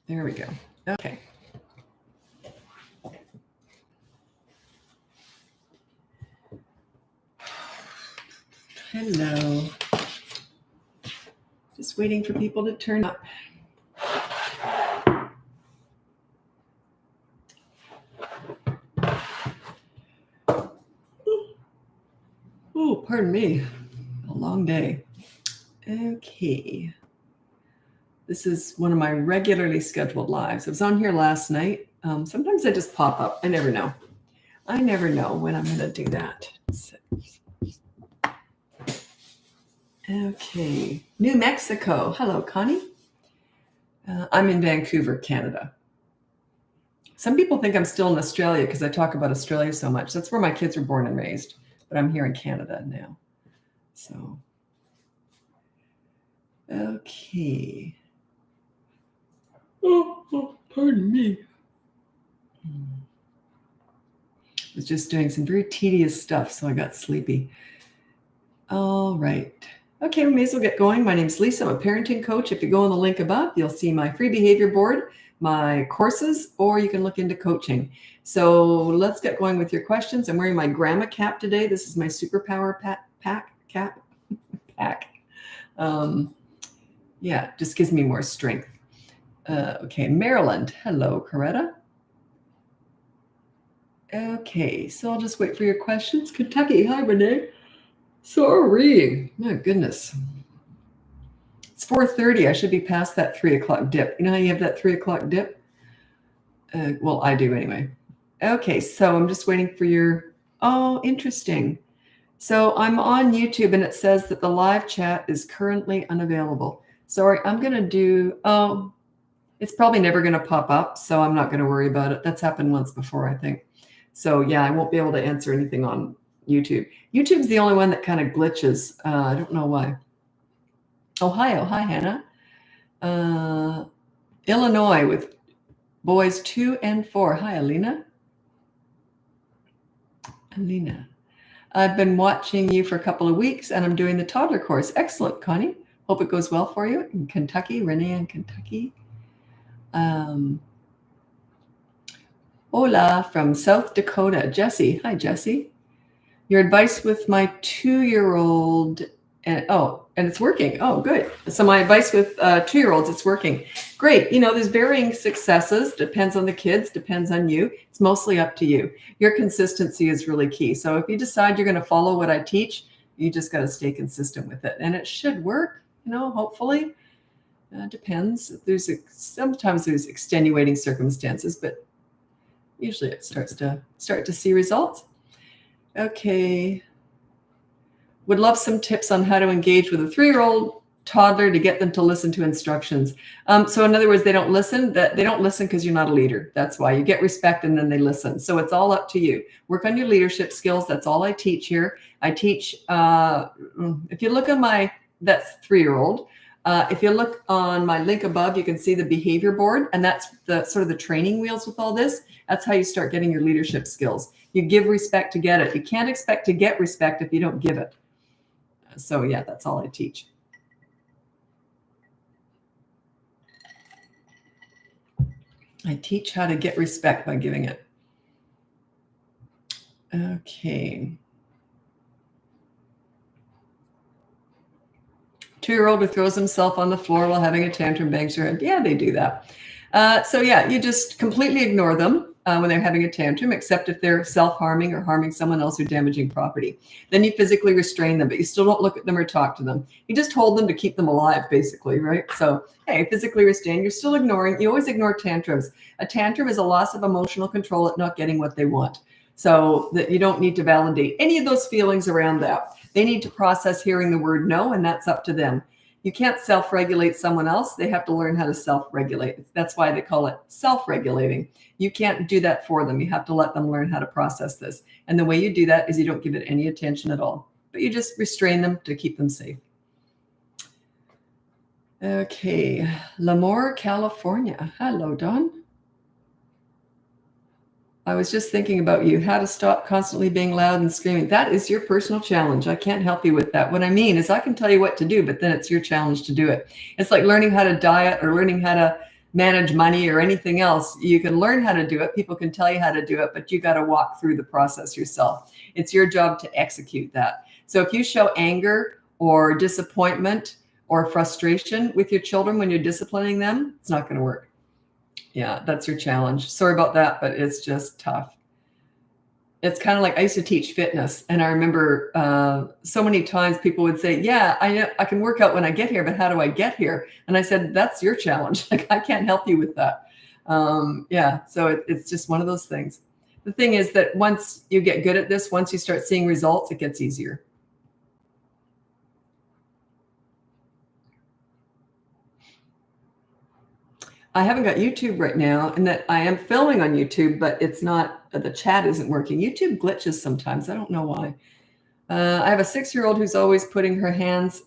There we go. Okay. Hello. Just waiting for people to turn up. Oh, pardon me. A long day. Okay. This is one of my regularly scheduled lives. I was on here last night. Sometimes I just pop up. I never know. I never know when I'm going to do that. So. Okay. New Mexico. Hello, Connie. I'm in Vancouver, Canada. Some people think I'm still in Australia because I talk about Australia so much. That's where my kids were born and raised. But I'm here in Canada now. So, okay. Oh, pardon me. I was just doing some very tedious stuff, so I got sleepy. All right. Okay, we may as well get going. My name's Lisa. I'm a parenting coach. If you go on the link above, you'll see my free behavior board, my courses, or you can look into coaching. So let's get going with your questions. I'm wearing my grandma cap today. This is my superpower pack. Yeah, just gives me more strength. Okay, Maryland. Hello, Coretta. Okay, so I'll just wait for your questions. Kentucky. Hi, Renee. Sorry. My goodness. It's 4:30. I should be past that 3 o'clock dip. You know how you have that 3 o'clock dip? Well, I do anyway. Okay, so I'm just waiting for your... Oh, interesting. So I'm on YouTube and it says that the live chat is currently unavailable. Sorry, I'm going to do... Oh, it's probably never going to pop up, so I'm not going to worry about it. That's happened once before, I think. So yeah, I won't be able to answer anything on YouTube. YouTube's the only one that kind of glitches. I don't know why. Ohio. Hi, Hannah. Illinois with boys 2 and 4. Hi, Alina. I've been watching you for a couple of weeks and I'm doing the toddler course. Excellent, Connie. Hope it goes well for you in Kentucky. Renee in Kentucky. Hola from South Dakota. Jesse. Hi, Jesse. Your advice with my 2-year-old, and it's working. Oh, good. So my advice with 2-year-olds, it's working. Great. You know, there's varying successes. Depends on the kids, depends on you. It's mostly up to you. Your consistency is really key. So if you decide you're going to follow what I teach, you just got to stay consistent with it. And it should work, you know, hopefully. Depends. Sometimes there's extenuating circumstances, but usually it starts to see results. Okay. Would love some tips on how to engage with a 3-year-old toddler to get them to listen to instructions. So in other words, they don't listen because you're not a leader. That's why. You get respect and then they listen. So it's all up to you. Work on your leadership skills. That's all I teach here. I teach, if you look on that's 3-year-old. If you look on my link above, you can see the behavior board, and that's the sort of the training wheels with all this. That's how you start getting your leadership skills. You give respect to get it. You can't expect to get respect if you don't give it. So yeah, that's all I teach. I teach how to get respect by giving it. Okay. 2-year-old who throws himself on the floor while having a tantrum, bangs her head. Yeah, they do that. So yeah, you just completely ignore them when they're having a tantrum, except if they're self-harming or harming someone else or damaging property. Then you physically restrain them, but you still don't look at them or talk to them. You just hold them to keep them alive, basically, right? So, hey, physically restrain. You're still ignoring. You always ignore tantrums. A tantrum is a loss of emotional control at not getting what they want. So that you don't need to validate any of those feelings around that. They need to process hearing the word no, and that's up to them. You can't self-regulate someone else. They have to learn how to self-regulate. That's why they call it self-regulating. You can't do that for them. You have to let them learn how to process this. And the way you do that is you don't give it any attention at all, but you just restrain them to keep them safe. Okay, Lemoore, California. Hello, Don. I was just thinking about you, how to stop constantly being loud and screaming. That is your personal challenge. I can't help you with that. What I mean is I can tell you what to do, but then it's your challenge to do it. It's like learning how to diet or learning how to manage money or anything else. You can learn how to do it. People can tell you how to do it, but you got to walk through the process yourself. It's your job to execute that. So if you show anger or disappointment or frustration with your children when you're disciplining them, it's not going to work. Yeah, that's your challenge. Sorry about that, but it's just tough. It's kind of like I used to teach fitness, and I remember so many times people would say, yeah, I know I can work out when I get here, but how do I get here? And I said, that's your challenge. Like, I can't help you with that. Yeah, so it's just one of those things. The thing is that once you get good at this, once you start seeing results, it gets easier. I haven't got YouTube right now, and that I am filming on YouTube, but it's not, the chat isn't working. YouTube glitches sometimes. I don't know why. I have a 6-year-old who's always putting her hands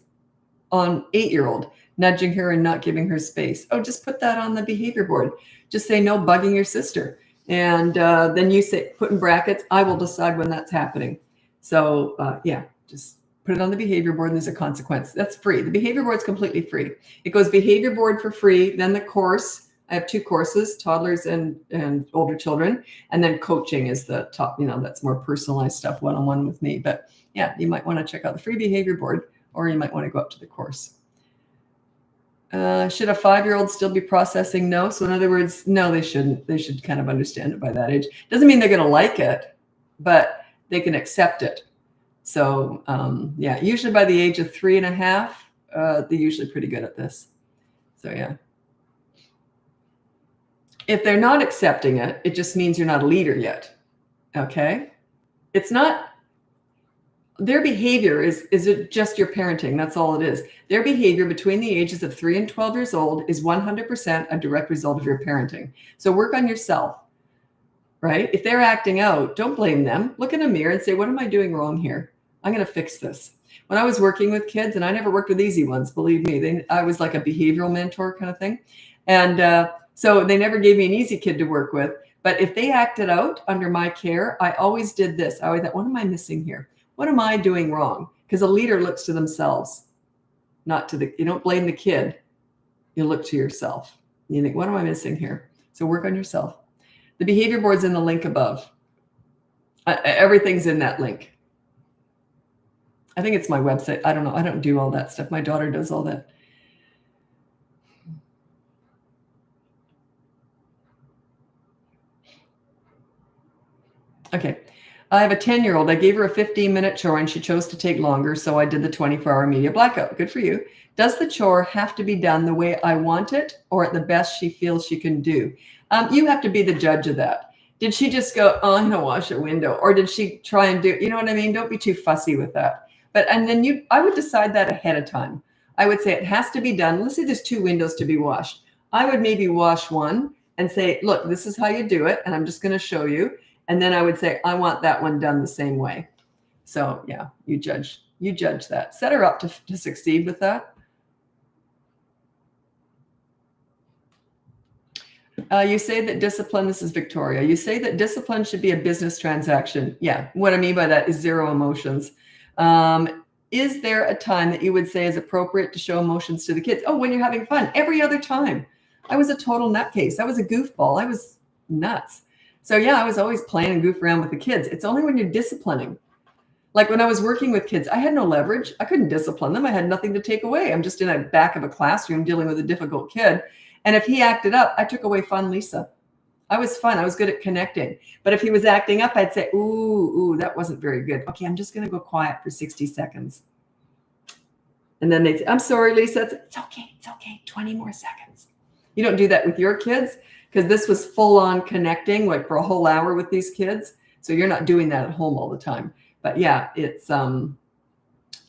on 8-year-old, nudging her and not giving her space. Oh, just put that on the behavior board. Just say no bugging your sister. And then you say, put in brackets, I will decide when that's happening. So yeah, just put it on the behavior board, and there's a consequence. That's free. The behavior board is completely free. It goes behavior board for free. Then the course, I have 2 courses, toddlers and older children. And then coaching is the top, that's more personalized stuff, one-on-one with me. But yeah, you might want to check out the free behavior board, or you might want to go up to the course. Should a 5-year-old still be processing no? So in other words, no, they shouldn't. They should kind of understand it by that age. Doesn't mean they're going to like it, but they can accept it. So yeah, usually by the age of 3.5, they're usually pretty good at this. So yeah. If they're not accepting it, it just means you're not a leader yet. Okay? It's not, their behavior is it just your parenting. That's all it is. Their behavior between the ages of 3 and 12 years old is 100% a direct result of your parenting. So work on yourself, right? If they're acting out, don't blame them. Look in a mirror and say, what am I doing wrong here? I'm going to fix this. When I was working with kids, and I never worked with easy ones, believe me, I was like a behavioral mentor kind of thing. And so they never gave me an easy kid to work with. But if they acted out under my care, I always did this. I always thought, what am I missing here? What am I doing wrong? Because a leader looks to themselves, not to you don't blame the kid. You look to yourself. You think, what am I missing here? So work on yourself. The behavior board's in the link above. Everything's in that link. I think it's my website. I don't know. I don't do all that stuff. My daughter does all that. Okay. I have a 10-year-old. I gave her a 15-minute chore and she chose to take longer, so I did the 24-hour media blackout. Good for you. Does the chore have to be done the way I want it, or at the best she feels she can do? You have to be the judge of that. Did she just go, oh, I'm going to wash a window? Or did she try and do, you know what I mean? Don't be too fussy with that. And then I would decide that ahead of time. I would say it has to be done. Let's say there's 2 windows to be washed. I would maybe wash one and say, look, this is how you do it. And I'm just going to show you. And then I would say, I want that one done the same way. So yeah, you judge that. Set her up to succeed with that. You say that discipline, this is Victoria, you say that discipline should be a business transaction. Yeah, what I mean by that is 0 emotions. Is there a time that you would say is appropriate to show emotions to the kids? Oh, when you're having fun. Every other time. I was a total nutcase. I was a goofball. I was nuts. So yeah, I was always playing and goof around with the kids. It's only when you're disciplining. Like when I was working with kids, I had no leverage. I couldn't discipline them. I had nothing to take away. I'm just in the back of a classroom dealing with a difficult kid. And if he acted up, I took away fun, Lisa. I was fun. I was good at connecting. But if he was acting up, I'd say, ooh, that wasn't very good. Okay, I'm just going to go quiet for 60 seconds. And then they'd say, I'm sorry, Lisa. It's okay. 20 more seconds. You don't do that with your kids, because this was full on connecting like for a whole hour with these kids. So you're not doing that at home all the time. But yeah, it's, you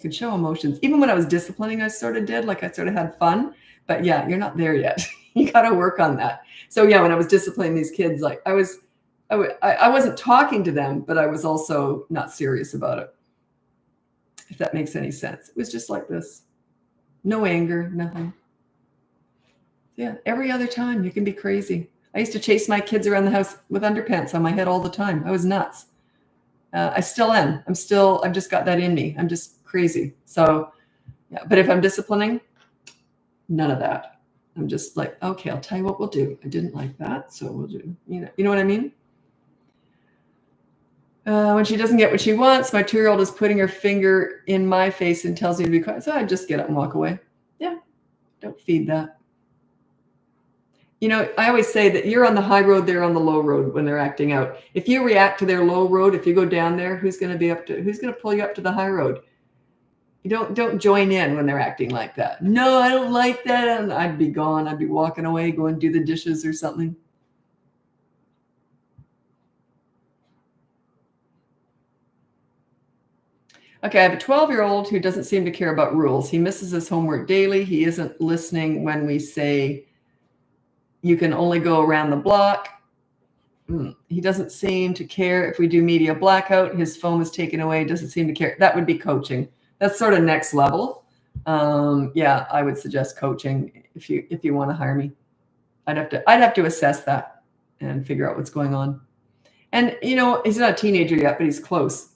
can show emotions. Even when I was disciplining, I sort of did, like I sort of had fun. But yeah, you're not there yet. You got to work on that. So yeah, when I was disciplining these kids, like I wasn't talking to them, but I was also not serious about it. If that makes any sense. It was just like this. No anger, nothing. Yeah, every other time you can be crazy. I used to chase my kids around the house with underpants on my head all the time. I was nuts. I still am. I've just got that in me. I'm just crazy. So yeah, but if I'm disciplining, none of that. I'm just like, okay, I'll tell you what we'll do. I didn't like that, so we'll do, you know what I mean? When she doesn't get what she wants, my 2-year-old is putting her finger in my face and tells me to be quiet. So I just get up and walk away. Yeah, don't feed that. I always say that you're on the high road, they're on the low road when they're acting out. If you react to their low road, if you go down there, who's going to pull you up to the high road? You don't join in when they're acting like that. No, I don't like that. And I'd be gone. I'd be walking away, go and do the dishes or something. Okay, I have a 12-year-old who doesn't seem to care about rules. He misses his homework daily. He isn't listening when we say you can only go around the block. He doesn't seem to care if we do media blackout. His phone is taken away. Doesn't seem to care. That would be coaching. That's sort of next level. Yeah, I would suggest coaching if you want to hire me. I'd have to assess that and figure out what's going on. And he's not a teenager yet, but he's close.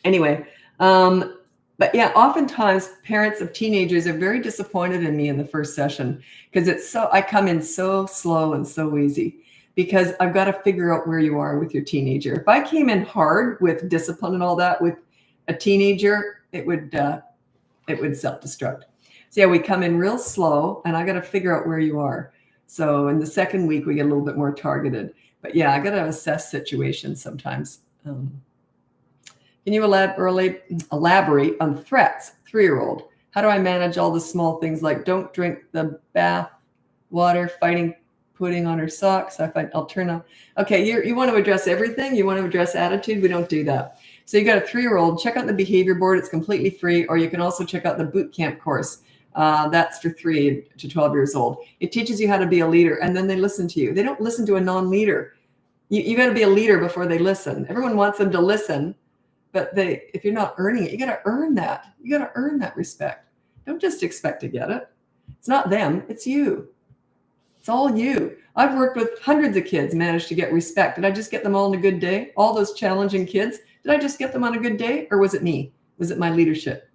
Anyway, but yeah, oftentimes parents of teenagers are very disappointed in me in the first session because I come in so slow and so easy because I've got to figure out where you are with your teenager. If I came in hard with discipline and all that with a teenager, it would self-destruct. So yeah, we come in real slow and I got to figure out where you are. So in the second week, we get a little bit more targeted. But yeah, I got to assess situations sometimes. Can you elaborate on threats? 3-year-old. How do I manage all the small things like don't drink the bath water, fighting, putting on her socks? I'll turn on. Okay, you want to address everything? You want to address attitude? We don't do that. So you got a 3-year-old, check out the behavior board. It's completely free, or you can also check out the boot camp course. That's for 3 to 12 years old. It teaches you how to be a leader, and then they listen to you. They don't listen to a non-leader. You got to be a leader before they listen. Everyone wants them to listen. But if you're not earning it, you got to earn that. You got to earn that respect. Don't just expect to get it. It's not them. It's you. It's all you. I've worked with hundreds of kids, managed to get respect. Did I just get them all on a good day? All those challenging kids, did I just get them on a good day? Or was it me? Was it my leadership?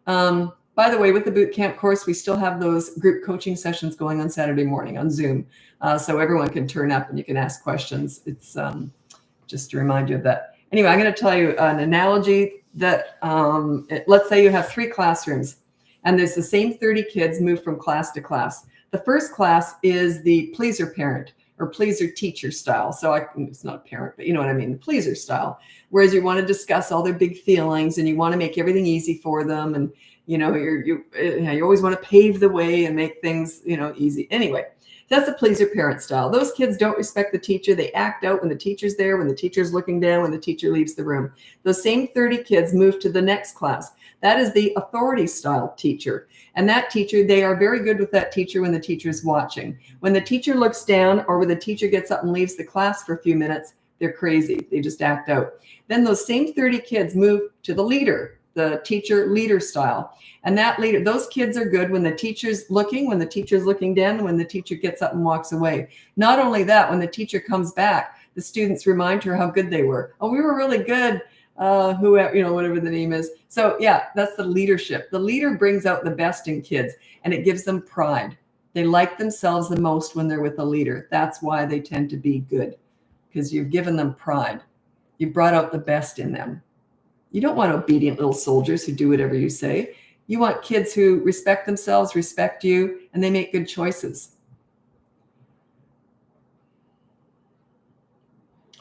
By the way, with the boot camp course, we still have those group coaching sessions going on Saturday morning on Zoom. So everyone can turn up and you can ask questions. It's just to remind you of that. Anyway, I'm going to tell you an analogy that let's say you have 3 classrooms and there's the same 30 kids move from class to class. The first class is the pleaser parent or pleaser teacher style. So it's not a parent, but you know what I mean, the pleaser style. Whereas you want to discuss all their big feelings and you want to make everything easy for them. And, you always want to pave the way and make things, easy. Anyway. That's the pleaser parent style. Those kids don't respect the teacher. They act out when the teacher's there, when the teacher's looking down, when the teacher leaves the room. Those same 30 kids move to the next class. That is the authority style teacher. And that teacher, they are very good with that teacher when the teacher's watching. When the teacher looks down or when the teacher gets up and leaves the class for a few minutes, they're crazy. They just act out. Then those same 30 kids move to the leader, the teacher leader style. And that leader, those kids are good when the teacher's looking, when the teacher's looking down, and when the teacher gets up and walks away. Not only that, when the teacher comes back, the students remind her how good they were. Oh, we were really good. Whatever the name is. So yeah, that's the leadership. The leader brings out the best in kids and it gives them pride. They like themselves the most when they're with a leader. That's why they tend to be good, because you've given them pride. You've brought out the best in them. You don't want obedient little soldiers who do whatever you say. You want kids who respect themselves, respect you, and they make good choices.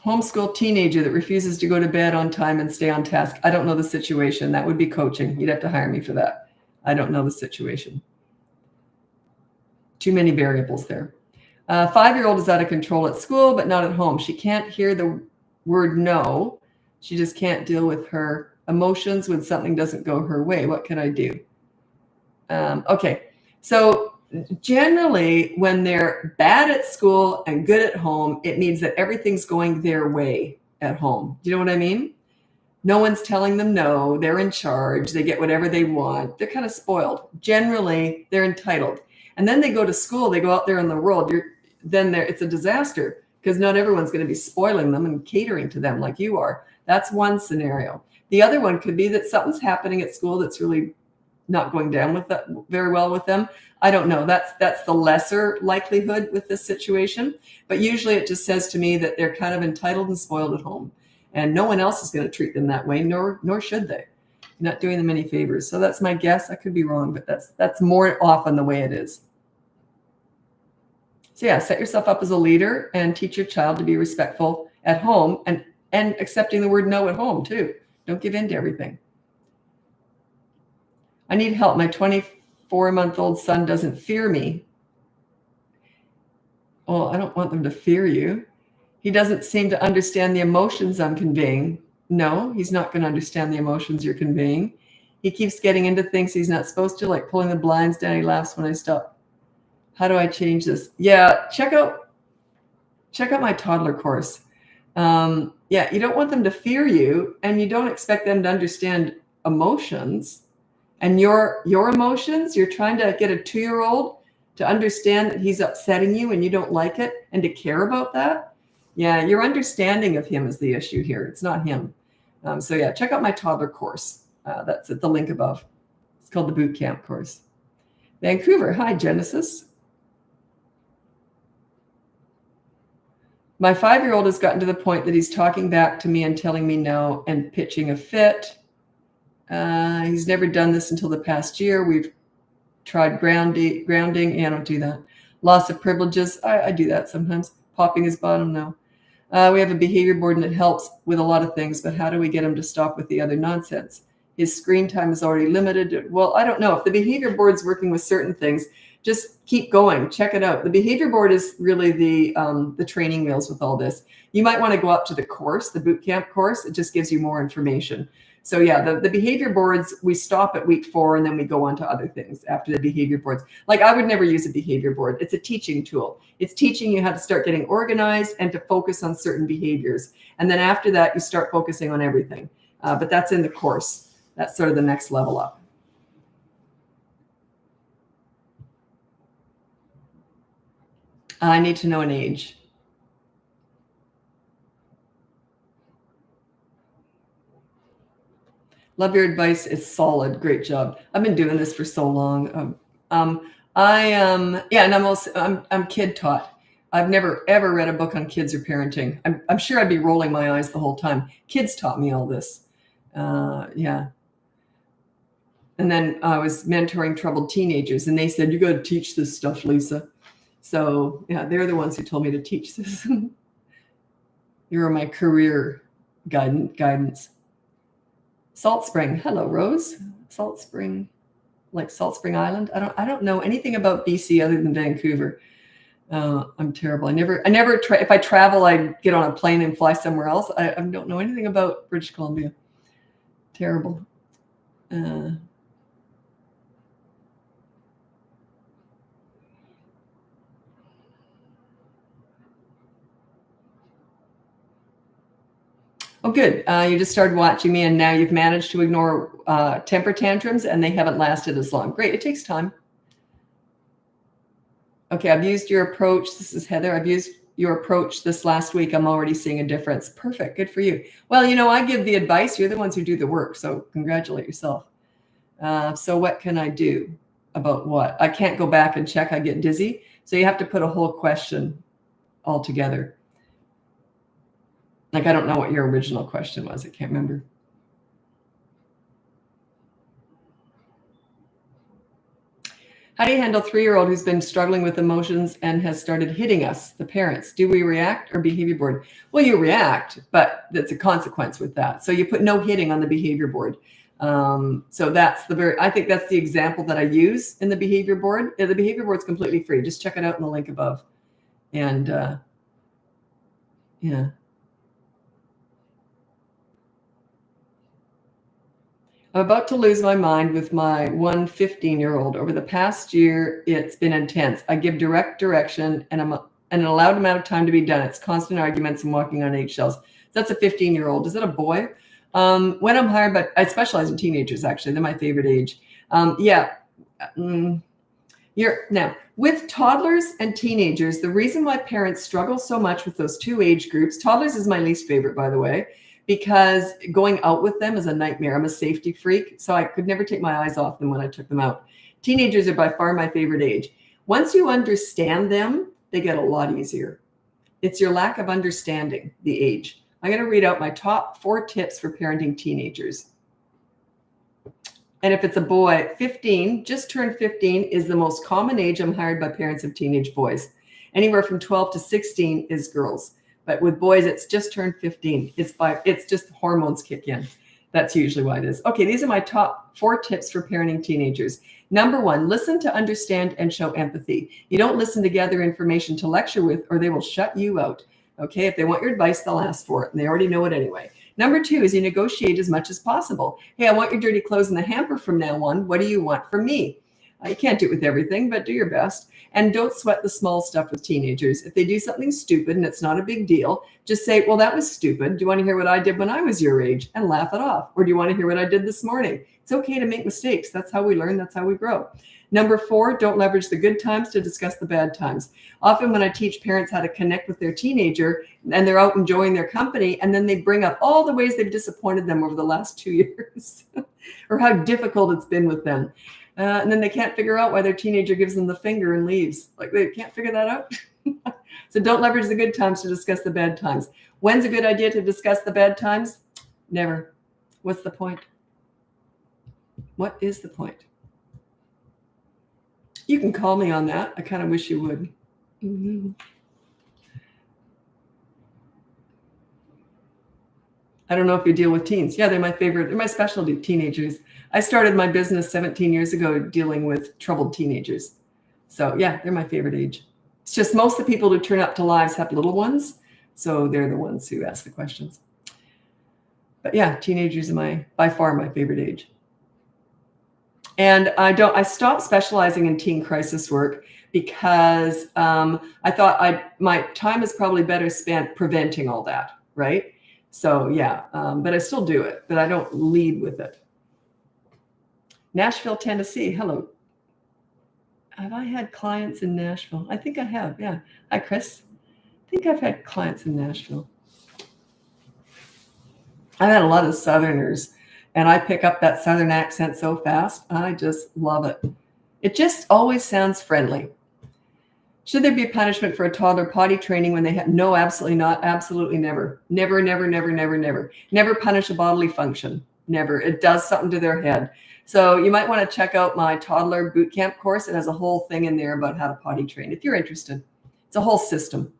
Homeschool teenager that refuses to go to bed on time and stay on task. I don't know the situation. That would be coaching. You'd have to hire me for that. I don't know the situation. Too many variables there. 5-year-old is out of control at school, but not at home. She can't hear the word no. She just can't deal with her emotions when something doesn't go her way. What can I do? Okay. So generally, when they're bad at school and good at home, it means that everything's going their way at home. Do you know what I mean? No one's telling them no. They're in charge. They get whatever they want. They're kind of spoiled. Generally, they're entitled. And then they go to school. They go out there in the world. It's a disaster because not everyone's going to be spoiling them and catering to them like you are. That's one scenario. The other one could be that something's happening at school that's really not going down with that very well with them. I don't know. That's the lesser likelihood with this situation. But usually it just says to me that they're kind of entitled and spoiled at home. And no one else is going to treat them that way, nor should they. You're not doing them any favors. So that's my guess. I could be wrong, but that's more often the way it is. So yeah, set yourself up as a leader and teach your child to be respectful at home and accepting the word no at home too. Don't give in to everything. I need help. My 24-month-old son doesn't fear me. Well, I don't want them to fear you. He doesn't seem to understand the emotions I'm conveying. No, he's not going to understand the emotions you're conveying. He keeps getting into things he's not supposed to, like pulling the blinds down. He laughs when I stop. How do I change this? Yeah, check out my toddler course. Yeah, you don't want them to fear you, and you don't expect them to understand emotions and your emotions. You're trying to get a 2-year-old to understand that he's upsetting you and you don't like it and to care about that. Yeah, your understanding of him is the issue here. It's not him. So yeah, check out my toddler course. That's at the link above. It's called the Boot Camp course. Vancouver. Hi, Genesis. My 5-year-old has gotten to the point that he's talking back to me and telling me no and pitching a fit. He's never done this until the past year. We've tried grounding. Yeah, I don't do that. Loss of privileges. I do that sometimes. Popping his bottom. No. We have a behavior board and it helps with a lot of things, but how do we get him to stop with the other nonsense? His screen time is already limited. Well, I don't know. If the behavior board's working with certain things, just keep going. Check it out. The behavior board is really the training wheels with all this. You might want to go up to the course, the boot camp course. It just gives you more information. So yeah, the behavior boards, we stop at week 4 and then we go on to other things after the behavior boards. Like I would never use a behavior board. It's a teaching tool. It's teaching you how to start getting organized and to focus on certain behaviors. And then after that, you start focusing on everything. But that's in the course. That's sort of the next level up. I need to know an age. Love your advice. It's solid. Great job. I've been doing this for so long. Yeah, and I'm kid taught. I've never ever read a book on kids or parenting. I'm sure I'd be rolling my eyes the whole time. Kids taught me all this. Yeah. And then I was mentoring troubled teenagers, and they said, "You got to teach this stuff, Lisa." So yeah, they're the ones who told me to teach this. You're my career guidance. Salt Spring. Hello, Rose. Salt Spring, like Salt Spring Island. I don't know anything about BC other than Vancouver. I'm terrible. I never if I travel, I get on a plane and fly somewhere else. I don't know anything about British Columbia. Terrible. Oh, good. You just started watching me and now you've managed to ignore temper tantrums and they haven't lasted as long. Great. It takes time. Okay. I've used your approach. This is Heather. I've used your approach this last week. I'm already seeing a difference. Perfect. Good for you. Well, I give the advice. You're the ones who do the work. So congratulate yourself. So what can I do about what? I can't go back and check. I get dizzy. So you have to put a whole question all together. Like, I don't know what your original question was. I can't remember. How do you handle a 3-year-old who's been struggling with emotions and has started hitting us, the parents? Do we react or behavior board? Well, you react, but that's a consequence with that. So you put no hitting on the behavior board. So that's I think that's the example that I use in the behavior board. The behavior board's completely free. Just check it out in the link above. And yeah. I'm about to lose my mind with my 15-year-old. Over the past year, it's been intense. I give direct direction and an allowed amount of time to be done. It's constant arguments and walking on eggshells. That's a 15-year-old. Is it a boy? When I'm hired, but I specialize in teenagers, actually. They're my favorite age. Yeah. Now, with toddlers and teenagers, the reason why parents struggle so much with those 2 age groups, toddlers is my least favorite, by the way, because going out with them is a nightmare. I'm a safety freak, so I could never take my eyes off them when I took them out. Teenagers are by far my favorite age. Once you understand them, they get a lot easier. It's your lack of understanding the age. I'm going to read out my top 4 tips for parenting teenagers. And if it's a boy, 15, just turned 15 is the most common age I'm hired by parents of teenage boys. Anywhere from 12 to 16 is girls. But with boys, it's just turned 15. It's just hormones kick in. That's usually why it is. Okay, these are my top 4 tips for parenting teenagers. Number 1, listen to understand and show empathy. You don't listen to gather information to lecture with, or they will shut you out. Okay, if they want your advice, they'll ask for it, and they already know it anyway. Number 2 is you negotiate as much as possible. Hey, I want your dirty clothes in the hamper from now on. What do you want from me? You can't do it with everything, but do your best. And don't sweat the small stuff with teenagers. If they do something stupid and it's not a big deal, just say, well, that was stupid. Do you want to hear what I did when I was your age? And laugh it off. Or do you want to hear what I did this morning? It's okay to make mistakes. That's how we learn. That's how we grow. Number 4, don't leverage the good times to discuss the bad times. Often when I teach parents how to connect with their teenager and they're out enjoying their company, and then they bring up all the ways they've disappointed them over the last 2 years or how difficult it's been with them. And then they can't figure out why their teenager gives them the finger and leaves. Like, they can't figure that out. So don't leverage the good times to discuss the bad times. When's a good idea to discuss the bad times? Never. What's the point? What is the point? You can call me on that. I kind of wish you would. Mm-hmm. I don't know if you deal with teens. Yeah, they're my favorite. They're my specialty, teenagers. I started my business 17 years ago dealing with troubled teenagers. So yeah, they're my favorite age. It's just most of the people who turn up to lives have little ones. So they're the ones who ask the questions. But yeah, teenagers are by far my favorite age. And I stopped specializing in teen crisis work because I thought my time is probably better spent preventing all that, right? So yeah, but I still do it, but I don't lead with it. Nashville, Tennessee. Hello. Have I had clients in Nashville? I think I have. Yeah. Hi, Chris. I think I've had clients in Nashville. I've had a lot of Southerners, and I pick up that Southern accent so fast. I just love it. It just always sounds friendly. Should there be a punishment for a toddler potty training when they have? No, absolutely not. Absolutely never. Never, never, never, never, never. Never punish a bodily function. Never. It does something to their head. So you might want to check out my toddler boot camp course. It has a whole thing in there about how to potty train if you're interested. It's a whole system.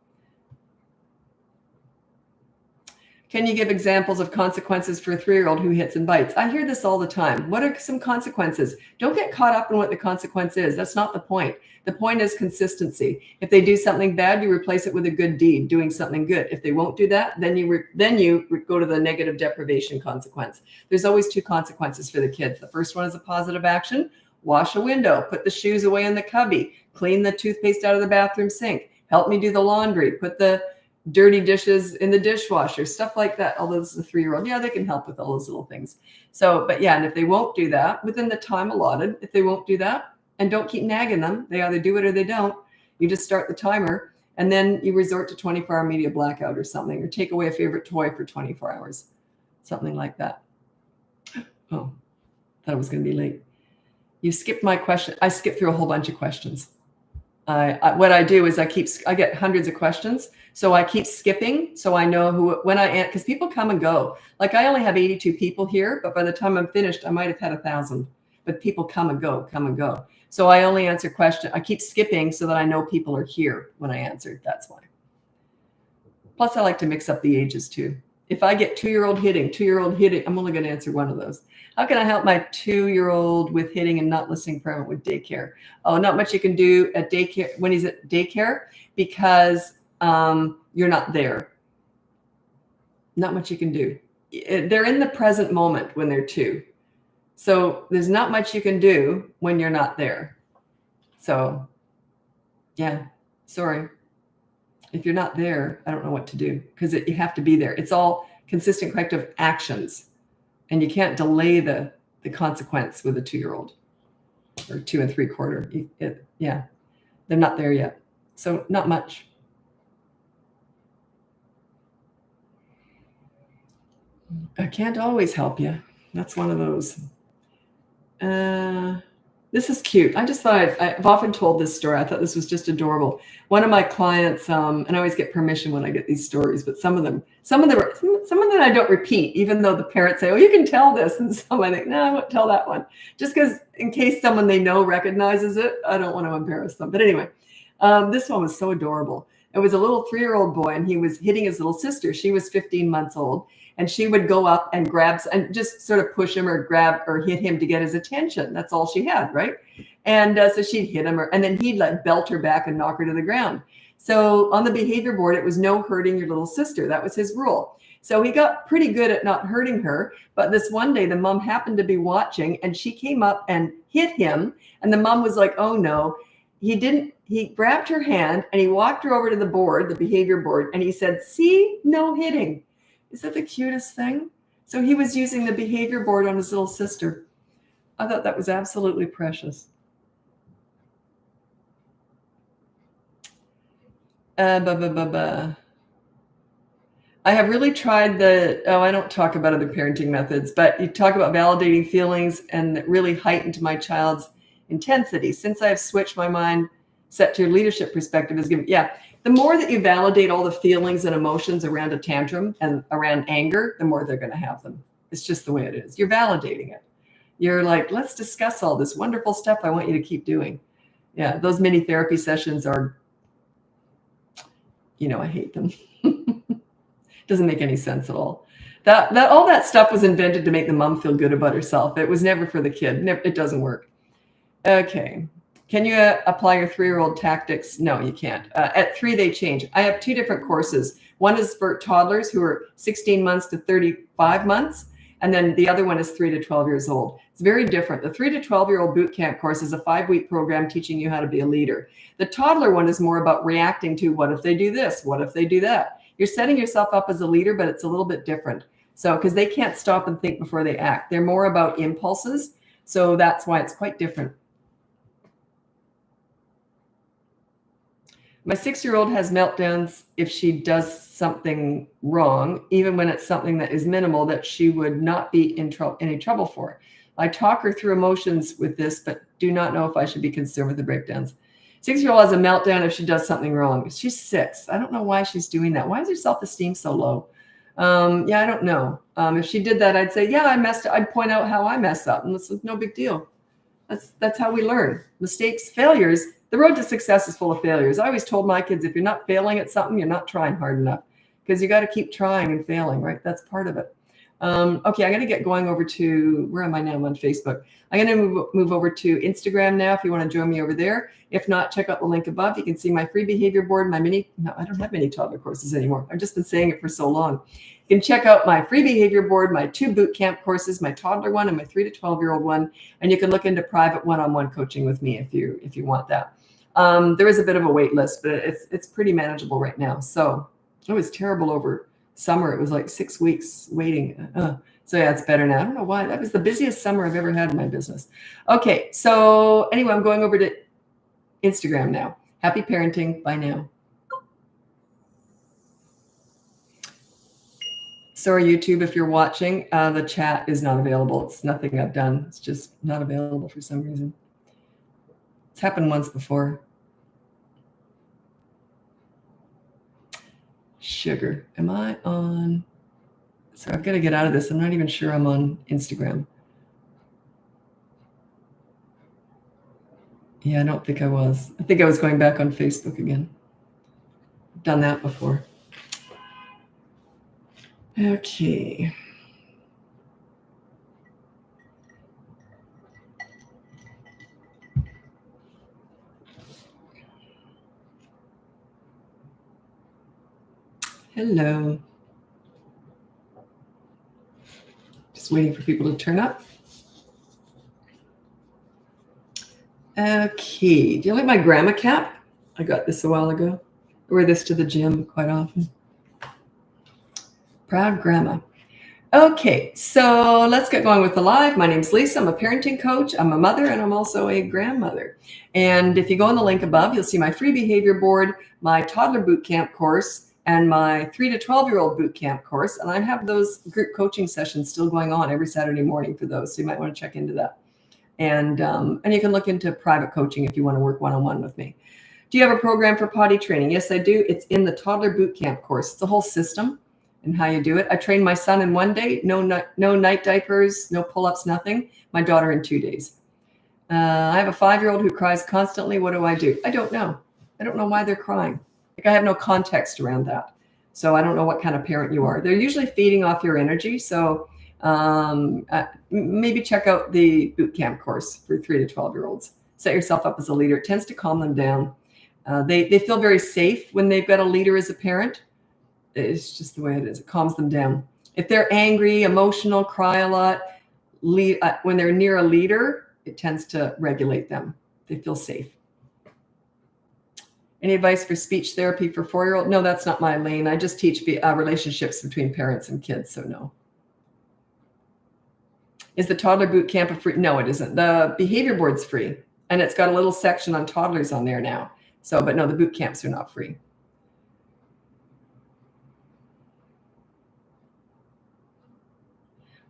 Can you give examples of consequences for a 3-year-old who hits and bites? I hear this all the time. What are some consequences? Don't get caught up in what the consequence is. That's not the point. The point is consistency. If they do something bad, you replace it with a good deed, doing something good. If they won't do that, then you go to the negative deprivation consequence. There's always 2 consequences for the kids. The first one is a positive action. Wash a window, put the shoes away in the cubby, clean the toothpaste out of the bathroom sink, help me do the laundry, put the dirty dishes in the dishwasher, stuff like that. Although this is a 3-year-old, yeah, they can help with all those little things. So, but yeah, and if they won't do that within the time allotted, if they won't do that, and don't keep nagging them, they either do it or they don't. You just start the timer, and then you resort to 24-hour media blackout or something, or take away a favorite toy for 24 hours, something like that. Oh, thought I was going to be late. You skipped my question. I skipped through a whole bunch of questions. What I do is I get hundreds of questions. So I keep skipping. So I know because people come and go. Like I only have 82 people here, but by the time I'm finished, I might have had 1,000, but people come and go. So I only answer questions. I keep skipping so that I know people are here when I answer. That's why. Plus I like to mix up the ages too. If I get 2-year-old hitting, I'm only going to answer one of those. How can I help my 2-year-old with hitting and not listening permanent with daycare? Oh, not much you can do at daycare when he's at daycare because you're not there. Not much you can do. They're in the present moment when they're 2. So there's not much you can do when you're not there. So yeah, sorry. If you're not there, I don't know what to do because you have to be there. It's all consistent corrective actions. And you can't delay the consequence with a 2-year-old or 2 3/4. Yeah, they're not there yet. So not much. I can't always help you. That's one of those. This is cute. I just thought I've often told this story. I thought this was just adorable. One of my clients, and I always get permission when I get these stories, but some of them I don't repeat, even though the parents say, "Oh, you can tell this," and some I think, "No, I won't tell that one," just because in case someone they know recognizes it, I don't want to embarrass them. But anyway, this one was so adorable. It was a little 3-year-old boy, and he was hitting his little sister. She was 15 months old. And she would go up and grab and just sort of push him or grab or hit him to get his attention. That's all she had, right? And so she'd hit him, and then he'd like belt her back and knock her to the ground. So on the behavior board, it was no hurting your little sister. That was his rule. So he got pretty good at not hurting her. But this one day, the mom happened to be watching, and she came up and hit him. And the mom was like, "Oh no." He didn't. He grabbed her hand and he walked her over to the board, the behavior board, and he said, "See, no hitting." Is that the cutest thing? So he was using the behavior board on his little sister. I thought that was absolutely precious. I have really tried I don't talk about other parenting methods, but you talk about validating feelings, and that really heightened my child's intensity. Since I have switched my mind set to your leadership perspective is given. Yeah. The more that you validate all the feelings and emotions around a tantrum and around anger, the more they're going to have them. It's just the way it is. You're validating it. You're like, let's discuss all this wonderful stuff I want you to keep doing. Yeah, those mini therapy sessions are, I hate them. Doesn't make any sense at all. That all that stuff was invented to make the mom feel good about herself. It was never for the kid. It doesn't work. Okay. Can you apply your 3-year-old tactics? No, you can't. At 3, they change. I have 2 different courses. One is for toddlers who are 16 months to 35 months. And then the other one is 3 to 12 years old. It's very different. The 3 to 12-year-old boot camp course is a 5-week program teaching you how to be a leader. The toddler one is more about reacting to, what if they do this? What if they do that? You're setting yourself up as a leader, but it's a little bit different. So, because they can't stop and think before they act. They're more about impulses. So that's why it's quite different. My 6-year-old has meltdowns if she does something wrong, even when it's something that is minimal that she would not be in any trouble for. I talk her through emotions with this, but do not know if I should be concerned with the breakdowns. 6-year-old has a meltdown if she does something wrong. She's 6. I don't know why she's doing that. Why is her self-esteem so low? I don't know. If she did that, I'd say, yeah, I messed up. I'd point out how I messed up, and this is no big deal. That's how we learn. Mistakes, failures. The road to success is full of failures. I always told my kids, if you're not failing at something, you're not trying hard enough, because you got to keep trying and failing, right? That's part of it. Okay, I'm going to get going over to, where am I now? I'm on Facebook. I'm going to move over to Instagram now if you want to join me over there. If not, check out the link above. You can see my free behavior board, I don't have many toddler courses anymore. I've just been saying it for so long. You can check out my free behavior board, my 2 boot camp courses, my toddler one and my 3 to 12-year-old one. And you can look into private one-on-one coaching with me if you want that. There is a bit of a wait list, but it's pretty manageable right now. So it was terrible over summer. It was like 6 weeks waiting. So yeah, it's better now. I don't know why. That was the busiest summer I've ever had in my business. Okay, so anyway, I'm going over to Instagram now. Happy parenting. Bye now. Sorry, YouTube, if you're watching, the chat is not available. It's nothing I've done. It's just not available for some reason. It's happened once before. Sugar. Am I on? So I've got to get out of this. I'm not even sure I'm on Instagram. Yeah, I don't think I was. I think I was going back on Facebook again. I've done that before. Okay. Hello. Just waiting for people to turn up. Okay. Do you like my grandma cap? I got this a while ago. I wear this to the gym quite often. Proud grandma. Okay, so let's get going with the live. My name's Lisa. I'm a parenting coach. I'm a mother, and I'm also a grandmother. And if you go on the link above, you'll see my free behavior board, my toddler boot camp course, and my 3 to 12-year-old boot camp course. And I have those group coaching sessions still going on every Saturday morning for those. So you might want to check into that. And you can look into private coaching if you want to work one-on-one with me. Do you have a program for potty training? Yes, I do. It's in the Toddler boot camp course. It's a whole system and how you do it. I trained my son in 1 day, no night diapers, no pull-ups, nothing. My daughter in 2 days. I have a 5-year-old who cries constantly. What do? I don't know. I don't know why they're crying. Like, I have no context around that. So I don't know what kind of parent you are. They're usually feeding off your energy. So maybe check out the boot camp course for 3 to 12-year-olds. Set yourself up as a leader. It tends to calm them down. They feel very safe when they've got a leader as a parent. It's just the way it is. It calms them down. If they're angry, emotional, cry a lot, when they're near a leader, it tends to regulate them. They feel safe. Any advice for speech therapy for 4-year-old? No, that's not my lane. I just teach relationships between parents and kids, so no. Is the toddler boot camp a free? No, it isn't. The behavior board's free, and it's got a little section on toddlers on there now. So, but no, the boot camps are not free.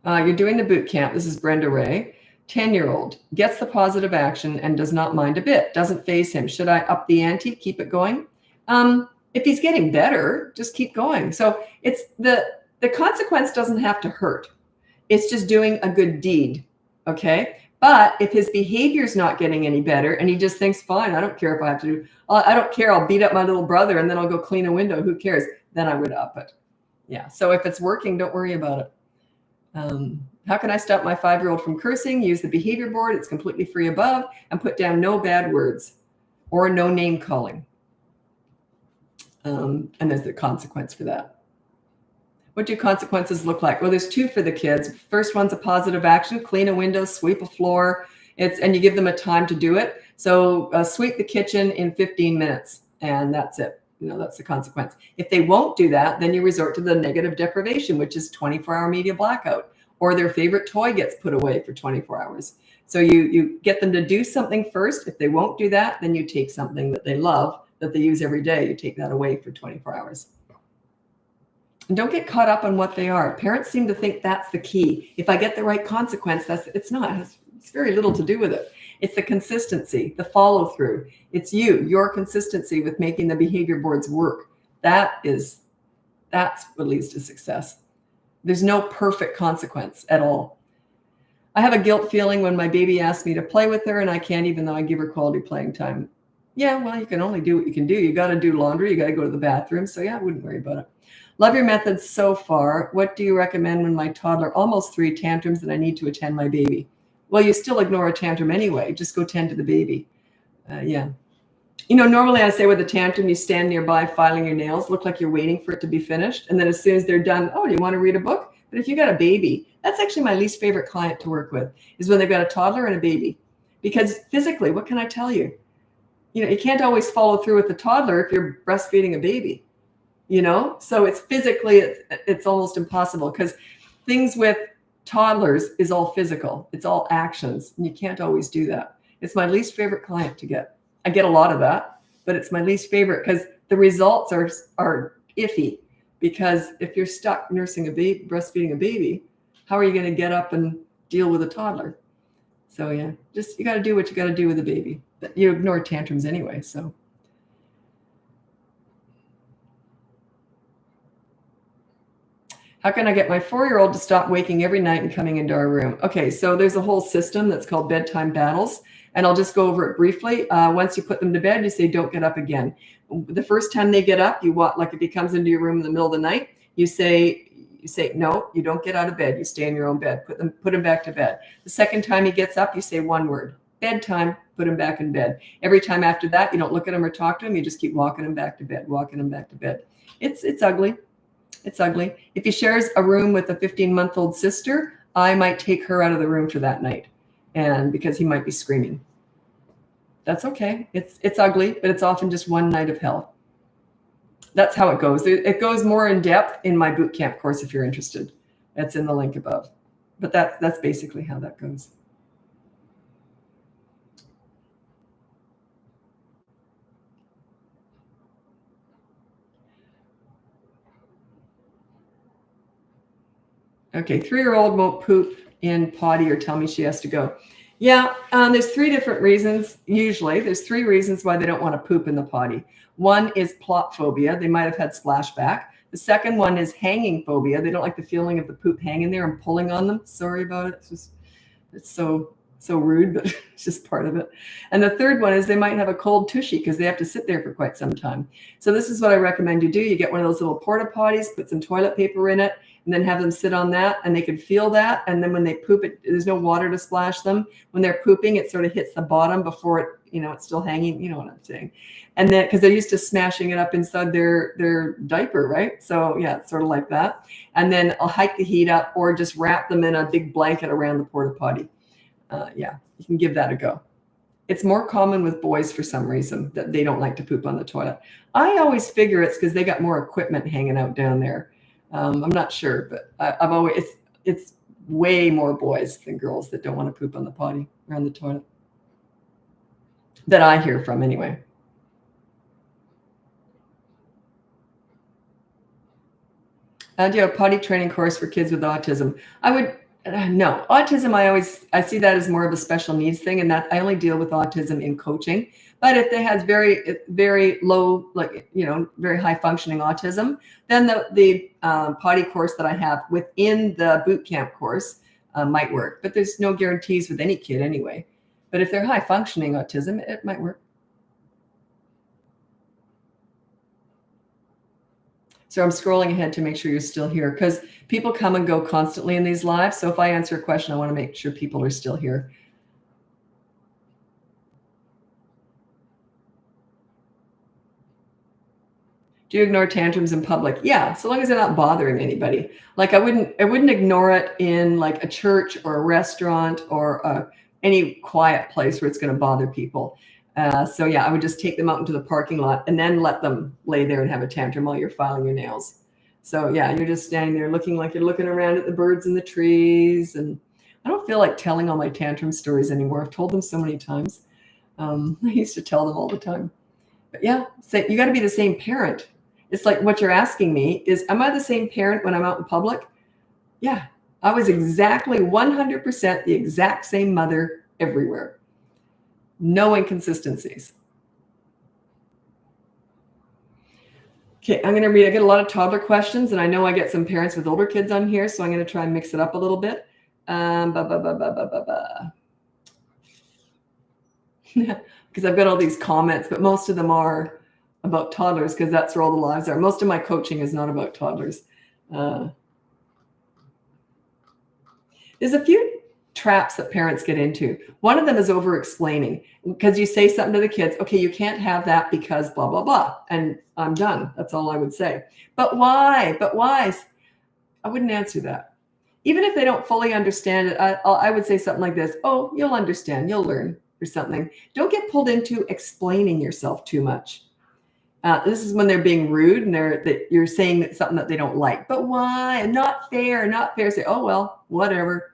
You're doing the boot camp. This is Brenda Ray. 10-year-old gets the positive action and does not mind a bit. Doesn't faze him. Should I up the ante? Keep it going? If he's getting better, just keep going. So it's the consequence doesn't have to hurt. It's just doing a good deed. Okay. But if his behavior is not getting any better and he just thinks, fine, I don't care if I have to do, I don't care. I'll beat up my little brother and then I'll go clean a window. Who cares? Then I would up it. Yeah. So if it's working, don't worry about it. How can I stop my 5-year-old from cursing? Use the behavior board. It's completely free above, and put down no bad words or no name calling. And there's the consequence for that. What do consequences look like? Well, there's 2 for the kids. First one's a positive action: clean a window, sweep a floor. And you give them a time to do it. So sweep the kitchen in 15 minutes, and that's it. That's the consequence. If they won't do that, then you resort to the negative deprivation, which is 24-hour media blackout, or their favorite toy gets put away for 24 hours. So you get them to do something first. If they won't do that, then you take something that they love, that they use every day. You take that away for 24 hours. And don't get caught up on what they are. Parents seem to think that's the key. If I get the right consequence, it's not. It's very little to do with it. It's the consistency, the follow through. It's your consistency with making the behavior boards work. That's what leads to success. There's no perfect consequence at all. I have a guilt feeling when my baby asks me to play with her and I can't, even though I give her quality playing time. Yeah, well, you can only do what you can do. You got to do laundry. You got to go to the bathroom. So yeah, I wouldn't worry about it. Love your methods so far. What do you recommend when my toddler, almost 3, tantrums and I need to attend my baby? Well, you still ignore a tantrum anyway. Just go tend to the baby. Yeah. Normally I say with a tantrum, you stand nearby filing your nails, look like you're waiting for it to be finished. And then as soon as they're done, oh, do you want to read a book? But if you got a baby, that's actually my least favorite client to work with, is when they've got a toddler and a baby. Because physically, what can I tell you? You can't always follow through with the toddler if you're breastfeeding a baby. So it's physically, it's almost impossible, because things with toddlers is all physical. It's all actions. And you can't always do that. It's my least favorite client to get. I get a lot of that, but it's my least favorite because the results are iffy. Because if you're stuck nursing a baby, breastfeeding a baby, how are you going to get up and deal with a toddler? So yeah, you got to do what you got to do with a baby. But you ignore tantrums anyway, so. How can I get my 4-year-old to stop waking every night and coming into our room? Okay, so there's a whole system that's called bedtime battles, and I'll just go over it briefly. Once you put them to bed, you say, don't get up again. The first time they get up, you want, like if he comes into your room in the middle of the night, you say, no, you don't get out of bed. You stay in your own bed. Put him back to bed. The second time he gets up, you say one word: bedtime. Put him back in bed. Every time after that, you don't look at him or talk to him. You just keep walking him back to bed, walking him back to bed. It's ugly. It's ugly. If he shares a room with a 15-month-old sister, I might take her out of the room for that night, and because he might be screaming. That's okay. It's ugly, but it's often just one night of hell. That's how it goes. It goes more in depth in my boot camp course if you're interested. That's in the link above. But that's basically how that goes. Okay, 3-year-old won't poop in potty or tell me she has to go. Yeah, there's 3 different reasons. Usually, there's 3 reasons why they don't want to poop in the potty. One is plop phobia. They might have had splashback. The second one is hanging phobia. They don't like the feeling of the poop hanging there and pulling on them. Sorry about it. It's so rude, but it's just part of it. And the third one is they might have a cold tushy because they have to sit there for quite some time. So this is what I recommend you do. You get one of those little porta potties, put some toilet paper in it, and then have them sit on that, and they can feel that. And then when they poop, there's no water to splash them. When they're pooping, it sort of hits the bottom before it, it's still hanging. You know what I'm saying? And then because they're used to smashing it up inside their diaper, right? So yeah, it's sort of like that. And then I'll hike the heat up, or just wrap them in a big blanket around the porta potty. Yeah, you can give that a go. It's more common with boys for some reason that they don't like to poop on the toilet. I always figure it's because they got more equipment hanging out down there. I'm not sure, but I've always it's way more boys than girls that don't want to poop on the potty or on the toilet. That I hear from anyway. Do you have a potty training course for kids with autism? I would. No, autism, I see that as more of a special needs thing, and that I only deal with autism in coaching. But if they has very, very low, very high functioning autism, then the potty course that I have within the boot camp course might work. But there's no guarantees with any kid anyway. But if they're high functioning autism, it might work. So I'm scrolling ahead to make sure you're still here, because people come and go constantly in these lives. So if I answer a question, I want to make sure people are still here. Do you ignore tantrums in public? Yeah, so long as they're not bothering anybody. Like I wouldn't ignore it in like a church or a restaurant or any quiet place where it's going to bother people. So yeah, I would just take them out into the parking lot and then let them lay there and have a tantrum while you're filing your nails. So yeah, you're just standing there looking like you're looking around at the birds in the trees. And I don't feel like telling all my tantrum stories anymore. I've told them so many times. I used to tell them all the time. But yeah, so you got to be the same parent. It's like what you're asking me is, am I the same parent when I'm out in public? Yeah, I was exactly 100% the exact same mother everywhere. No inconsistencies. Okay, I'm going to read. I get a lot of toddler questions, and I know I get some parents with older kids on here, so I'm going to try and mix it up a little bit. Because I've got all these comments, but most of them are about toddlers because that's where all the lives are. Most of my coaching is not about toddlers. There's a few traps that parents get into. One of them is over explaining, because you say something to the kids, okay, you can't have that because blah, blah, blah. And I'm done. That's all I would say. But why? I wouldn't answer that. Even if they don't fully understand it, I would say something like this. Oh, you'll understand. You'll learn, or something. Don't get pulled into explaining yourself too much. This is when they're being rude and you're saying something that they don't like. But why? Not fair. Say, oh, well, whatever.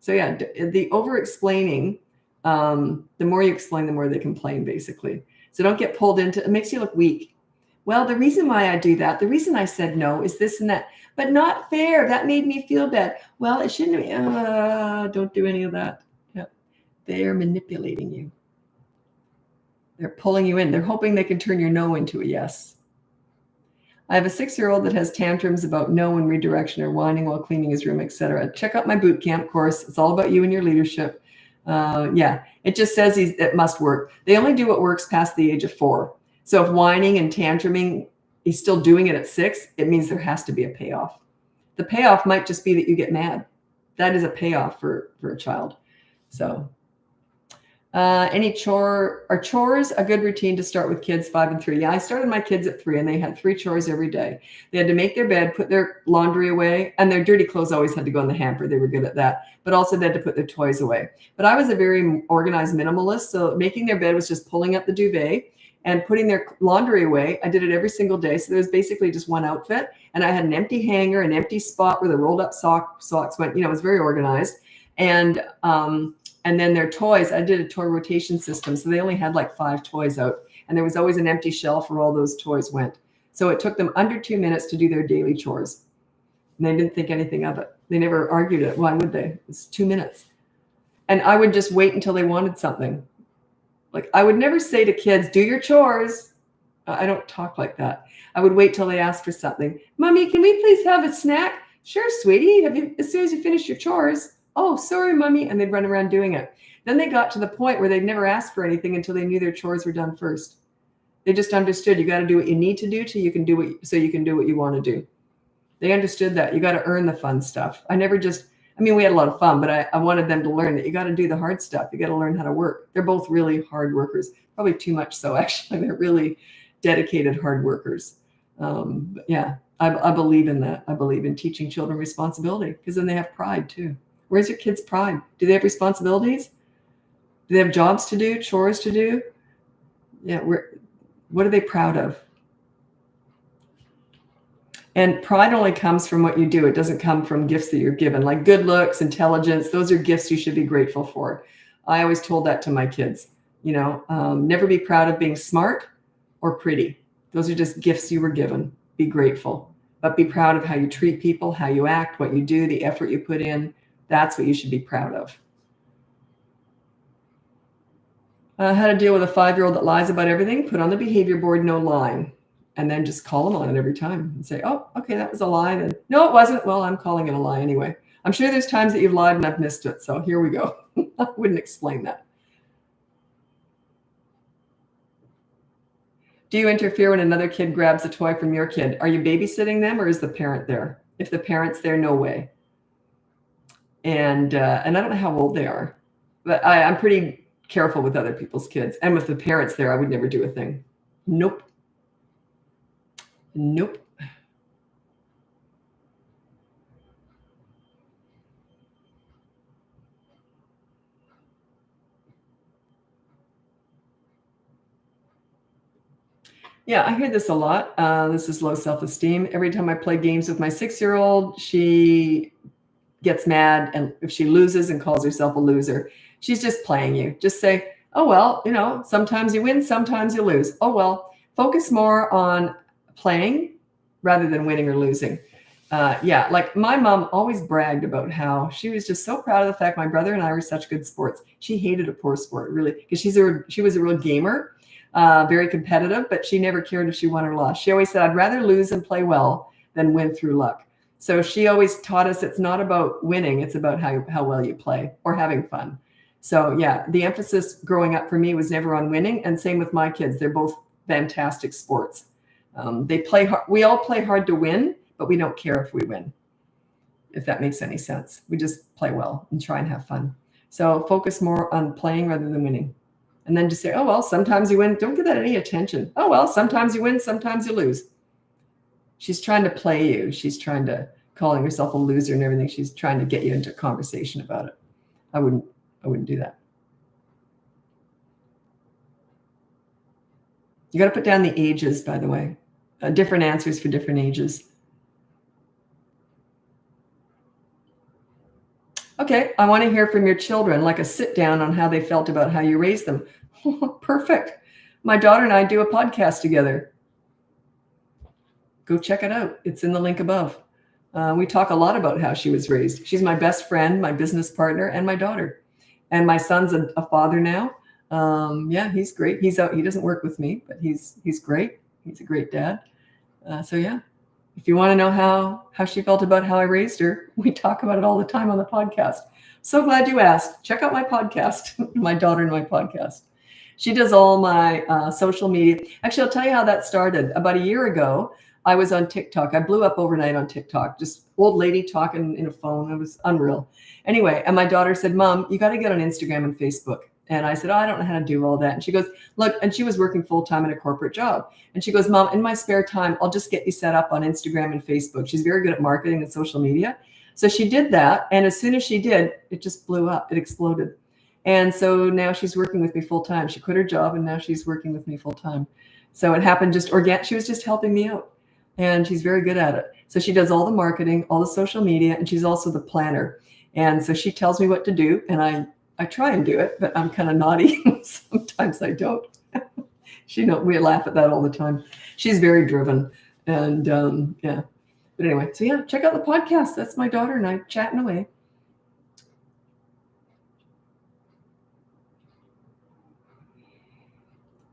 So yeah, the over-explaining, the more you explain, the more they complain, basically. So don't get pulled into it. It makes you look weak. Well, the reason why I do that, the reason I said no is this and that. But not fair. That made me feel bad. Well, it shouldn't be. Don't do any of that. Yeah. They're manipulating you. They're pulling you in. They're hoping they can turn your no into a yes. I have a 6-year-old that has tantrums about no and redirection or whining while cleaning his room, etc. Check out my boot camp course. It's all about you and your leadership. Yeah, it just says it must work. They only do what works past the age of 4. So if whining and tantruming, he's still doing it at 6, it means there has to be a payoff. The payoff might just be that you get mad. That is a payoff for a child. So are chores a good routine to start with kids 5 and 3? Yeah, I started my kids at 3 and they had 3 chores every day. They had to make their bed, put their laundry away, and their dirty clothes always had to go in the hamper. They were good at that. But also they had to put their toys away. But I was a very organized minimalist. So making their bed was just pulling up the duvet and putting their laundry away. I did it every single day. So there was basically just one outfit. And I had an empty hanger, an empty spot where the rolled up socks went. It was very organized. And then their toys, I did a toy rotation system. So they only had like 5 toys out. And there was always an empty shelf where all those toys went. So it took them under 2 minutes to do their daily chores. And they didn't think anything of it. They never argued it. Why would they? It's 2 minutes. And I would just wait until they wanted something. Like, I would never say to kids, do your chores. I don't talk like that. I would wait till they asked for something. Mommy, can we please have a snack? Sure, sweetie. As soon as you finish your chores. Oh, sorry, Mommy. And they'd run around doing it. Then they got to the point where they'd never ask for anything until they knew their chores were done first. They just understood you got to do what you need to do so you can do what you want to do. They understood that you got to earn the fun stuff. We had a lot of fun, but I wanted them to learn that you got to do the hard stuff. You got to learn how to work. They're both really hard workers, probably too much so, actually. They're really dedicated hard workers. But yeah, I believe in that. I believe in teaching children responsibility, because then they have pride too. Where's your kids' pride? Do they have responsibilities? Do they have jobs to do, chores to do? Yeah, what are they proud of? And pride only comes from what you do. It doesn't come from gifts that you're given, like good looks, intelligence. Those are gifts you should be grateful for. I always told that to my kids, never be proud of being smart or pretty. Those are just gifts you were given. Be grateful, but be proud of how you treat people, how you act, what you do, the effort you put in. That's what you should be proud of. How to deal with a 5-year-old that lies about everything. Put on the behavior board, no lying. And then just call them on it every time and say, oh, okay, that was a lie. Then, no, it wasn't. Well, I'm calling it a lie anyway. I'm sure there's times that you've lied and I've missed it. So here we go. I wouldn't explain that. Do you interfere when another kid grabs a toy from your kid? Are you babysitting them, or is the parent there? If the parent's there, no way. And I don't know how old they are, but I'm pretty careful with other people's kids. And with the parents there, I would never do a thing. Nope. Yeah, I hear this a lot. This is low self-esteem. Every time I play games with my 6-year-old, she gets mad, and if she loses and calls herself a loser, she's just playing you. Just say, oh, well, sometimes you win, sometimes you lose. Oh, well, focus more on playing rather than winning or losing. Like my mom always bragged about how she was just so proud of the fact my brother and I were such good sports. She hated a poor sport, really, because she was a real gamer, very competitive, but she never cared if she won or lost. She always said, I'd rather lose and play well than win through luck. So she always taught us it's not about winning, it's about how well you play or having fun. So yeah, the emphasis growing up for me was never on winning, and same with my kids. They're both fantastic sports. They play hard. We all play hard to win, but we don't care if we win, if that makes any sense. We just play well and try and have fun. So focus more on playing rather than winning. And then just say, oh, well, sometimes you win. Don't give that any attention. Oh, well, sometimes you win, sometimes you lose. She's trying to play you. She's trying to calling herself a loser and everything. She's trying to get you into a conversation about it. I wouldn't do that. You got to put down the ages, by the way. Different answers for different ages. Okay, I want to hear from your children, like a sit down on how they felt about how you raised them. Perfect. My daughter and I do a podcast together. Go check it out. It's in the link above. We talk a lot about how she was raised. She's my best friend, my business partner, and my daughter. And my son's a father now. Yeah, he's great. He's out. He doesn't work with me, but he's great. He's a great dad. So yeah, if you want to know how she felt about how I raised her, we talk about it all the time on the podcast. So glad you asked. Check out my podcast, my daughter and my podcast. She does all my social media. Actually, I'll tell you how that started. About a year ago, I was on TikTok. I blew up overnight on TikTok. Just old lady talking in a phone. It was unreal. Anyway, and my daughter said, Mom, you got to get on Instagram and Facebook. And I said, oh, I don't know how to do all that. And she goes, look, and she was working full-time in a corporate job. And she goes, Mom, in my spare time, I'll just get you set up on Instagram and Facebook. She's very good at marketing and social media. So she did that. And as soon as she did, it just blew up. It exploded. And so now she's working with me full-time. She quit her job and now she's working with me full-time. So it happened just organic. She was just helping me out. And she's very good at it. So she does all the marketing, all the social media, and she's also the planner. And so she tells me what to do, and I try and do it, but I'm kind of naughty. Sometimes I don't. We laugh at that all the time. She's very driven, and yeah. But anyway, so yeah, check out the podcast. That's my daughter and I chatting away.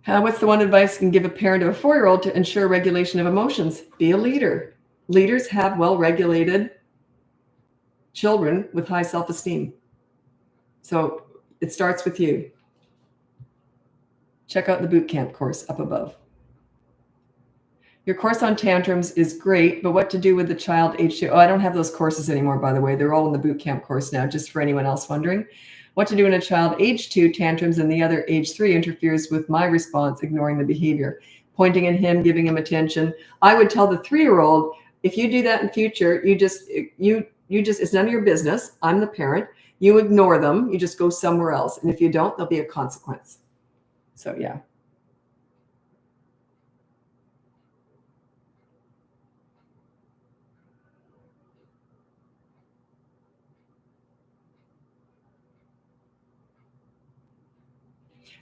What's the one advice you can give a parent of a 4-year-old to ensure regulation of emotions? Be a leader. Leaders have well-regulated children with high self-esteem. So it starts with you. Check out the boot camp course up above. Your course on tantrums is great, but what to do with the child age 2? Oh, I don't have those courses anymore, by the way. They're all in the boot camp course now, just for anyone else wondering. What to do when a child age 2 tantrums and the other age 3 interferes with my response, ignoring the behavior, pointing at him, giving him attention. I would tell the 3-year-old, if you do that in future, you just, it's none of your business. I'm the parent. You ignore them. You just go somewhere else. And if you don't, there'll be a consequence. So yeah.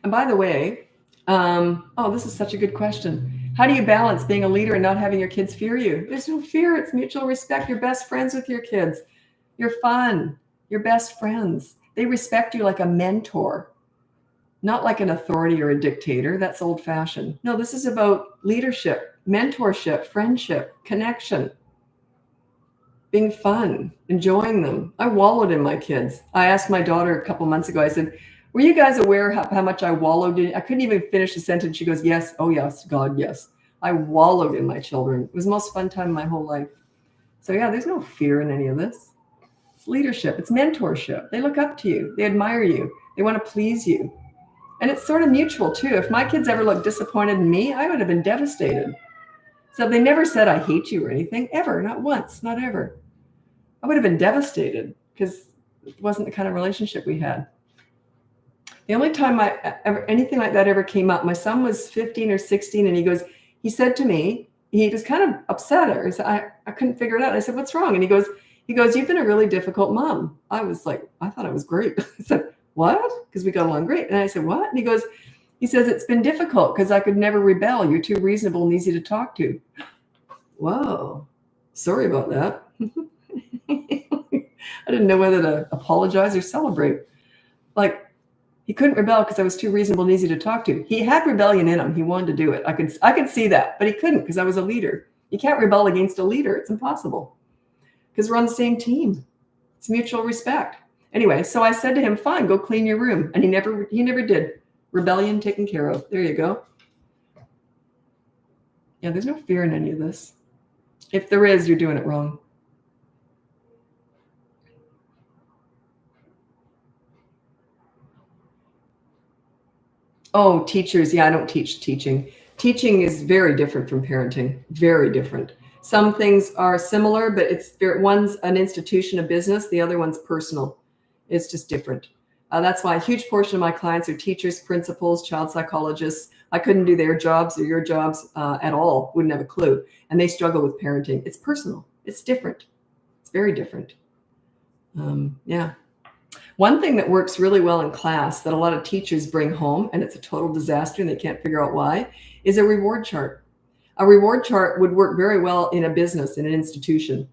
And by the way, this is such a good question. How do you balance being a leader and not having your kids fear you? There's no fear. It's mutual respect. You're best friends with your kids. You're fun. You're best friends. They respect you like a mentor, not like an authority or a dictator. That's old-fashioned. No, this is about leadership, mentorship, friendship, connection, being fun, enjoying them. I wallowed in my kids. I asked my daughter a couple months ago, I said, were you guys aware how much I wallowed in? I couldn't even finish the sentence. She goes, yes. Oh, yes. God, yes. I wallowed in my children. It was the most fun time of my whole life. So yeah, there's no fear in any of this. It's leadership. It's mentorship. They look up to you. They admire you. They want to please you. And it's sort of mutual too. If my kids ever looked disappointed in me, I would have been devastated. So they never said, I hate you or anything, ever, not once, not ever. I would have been devastated because it wasn't the kind of relationship we had. The only time anything like that ever came up, my son was 15 or 16, and he said to me, he was kind of upset. I couldn't figure it out. I said, what's wrong? And he goes, you've been a really difficult mom. I was like, I thought I was great. I said, what? Because we got along great. And I said, what? And he says, it's been difficult because I could never rebel. You're too reasonable and easy to talk to. Whoa, sorry about that. I didn't know whether to apologize or celebrate. Like, he couldn't rebel because I was too reasonable and easy to talk to. He had rebellion in him. He wanted to do it. I could see that, but he couldn't because I was a leader. You can't rebel against a leader. It's impossible because we're on the same team. It's mutual respect. Anyway, so I said to him, fine, go clean your room. And he never did. Rebellion taken care of. There you go. Yeah, there's no fear in any of this. If there is, you're doing it wrong. Oh, teachers. Yeah, I don't teach teaching. Teaching is very different from parenting. Very different. Some things are similar, but one's an institution, a business. The other one's personal. It's just different. That's why a huge portion of my clients are teachers, principals, child psychologists. I couldn't do their jobs or your jobs at all. Wouldn't have a clue. And they struggle with parenting. It's personal. It's different. It's very different. Yeah. One thing that works really well in class that a lot of teachers bring home, and it's a total disaster and they can't figure out why, is a reward chart. A reward chart would work very well in a business, in an institution.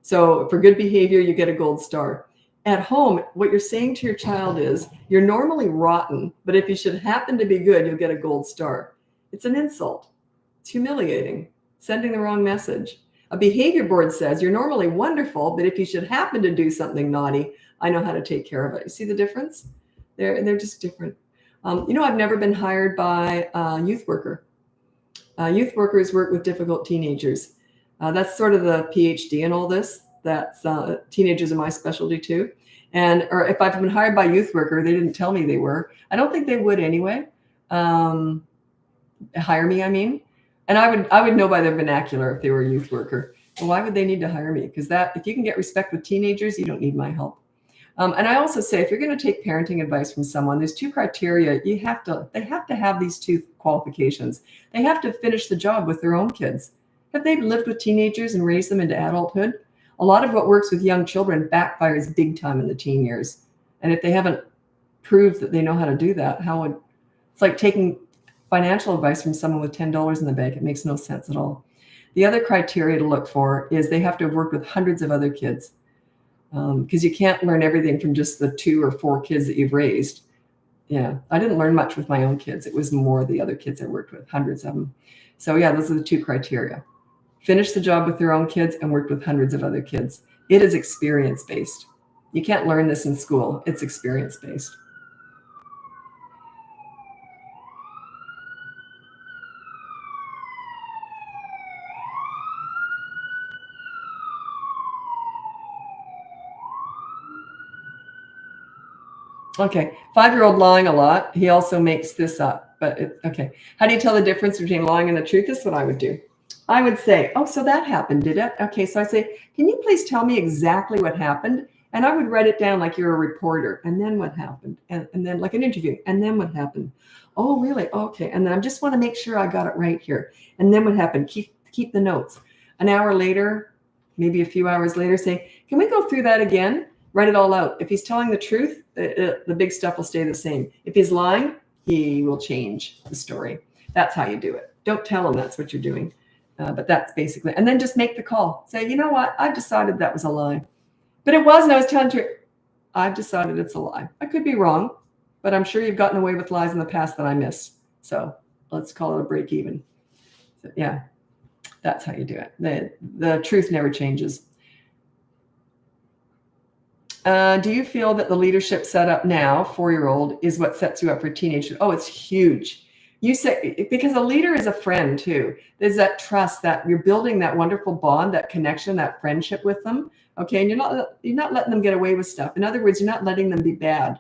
So for good behavior, you get a gold star. At home, what you're saying to your child is, you're normally rotten, but if you should happen to be good, you'll get a gold star. It's an insult. It's humiliating, sending the wrong message. A behavior board says, you're normally wonderful, but if you should happen to do something naughty, I know how to take care of it. You see the difference? They're just different. I've never been hired by a youth worker. Youth workers work with difficult teenagers. That's sort of the PhD in all this. That's teenagers are my specialty too. Or if I've been hired by a youth worker, they didn't tell me they were. I don't think they would anyway. Hire me, I mean. And I would know by their vernacular if they were a youth worker. Well, why would they need to hire me? Because if you can get respect with teenagers, you don't need my help. And I also say, if you're going to take parenting advice from someone, there's 2 criteria. They have to have these 2 qualifications. They have to finish the job with their own kids. Have they lived with teenagers and raised them into adulthood? A lot of what works with young children backfires big time in the teen years. And if they haven't proved that they know how to do that, it's like taking financial advice from someone with $10 in the bank. It makes no sense at all. The other criteria to look for is they have to have worked with hundreds of other kids, because you can't learn everything from just the 2 or 4 kids that you've raised. Yeah, I didn't learn much with my own kids. It was more the other kids I worked with, hundreds of them. So yeah, those are the 2 criteria. Finish the job with their own kids and worked with hundreds of other kids. It is experience-based. You can't learn this in school. It's experience-based. Okay, 5-year-old lying a lot. He also makes this up, but okay. How do you tell the difference between lying and the truth? This is what I would do. I would say, oh, so that happened, did it? Okay, so I say, can you please tell me exactly what happened? And I would write it down like you're a reporter. And then what happened? And then like an interview. And then what happened? Oh, really? Okay. And then I just want to make sure I got it right here. And then what happened? Keep the notes. An hour later, maybe a few hours later, say, can we go through that again? Write it all out. If he's telling the truth, the big stuff will stay the same. If he's lying, he will change the story. That's how you do it. Don't tell him that's what you're doing. But that's basically, and then just make the call. Say, you know what? I've decided that was a lie. But it wasn't. I was telling you, I've decided it's a lie. I could be wrong, but I'm sure you've gotten away with lies in the past that I miss. So let's call it a break even. So, yeah, that's how you do it. The truth never changes. Do you feel that the leadership setup now, 4-year-old, is what sets you up for teenagers? Oh, it's huge. You say, because a leader is a friend too. There's that trust that you're building, that wonderful bond, that connection, that friendship with them. Okay, and you're not letting them get away with stuff. In other words, you're not letting them be bad,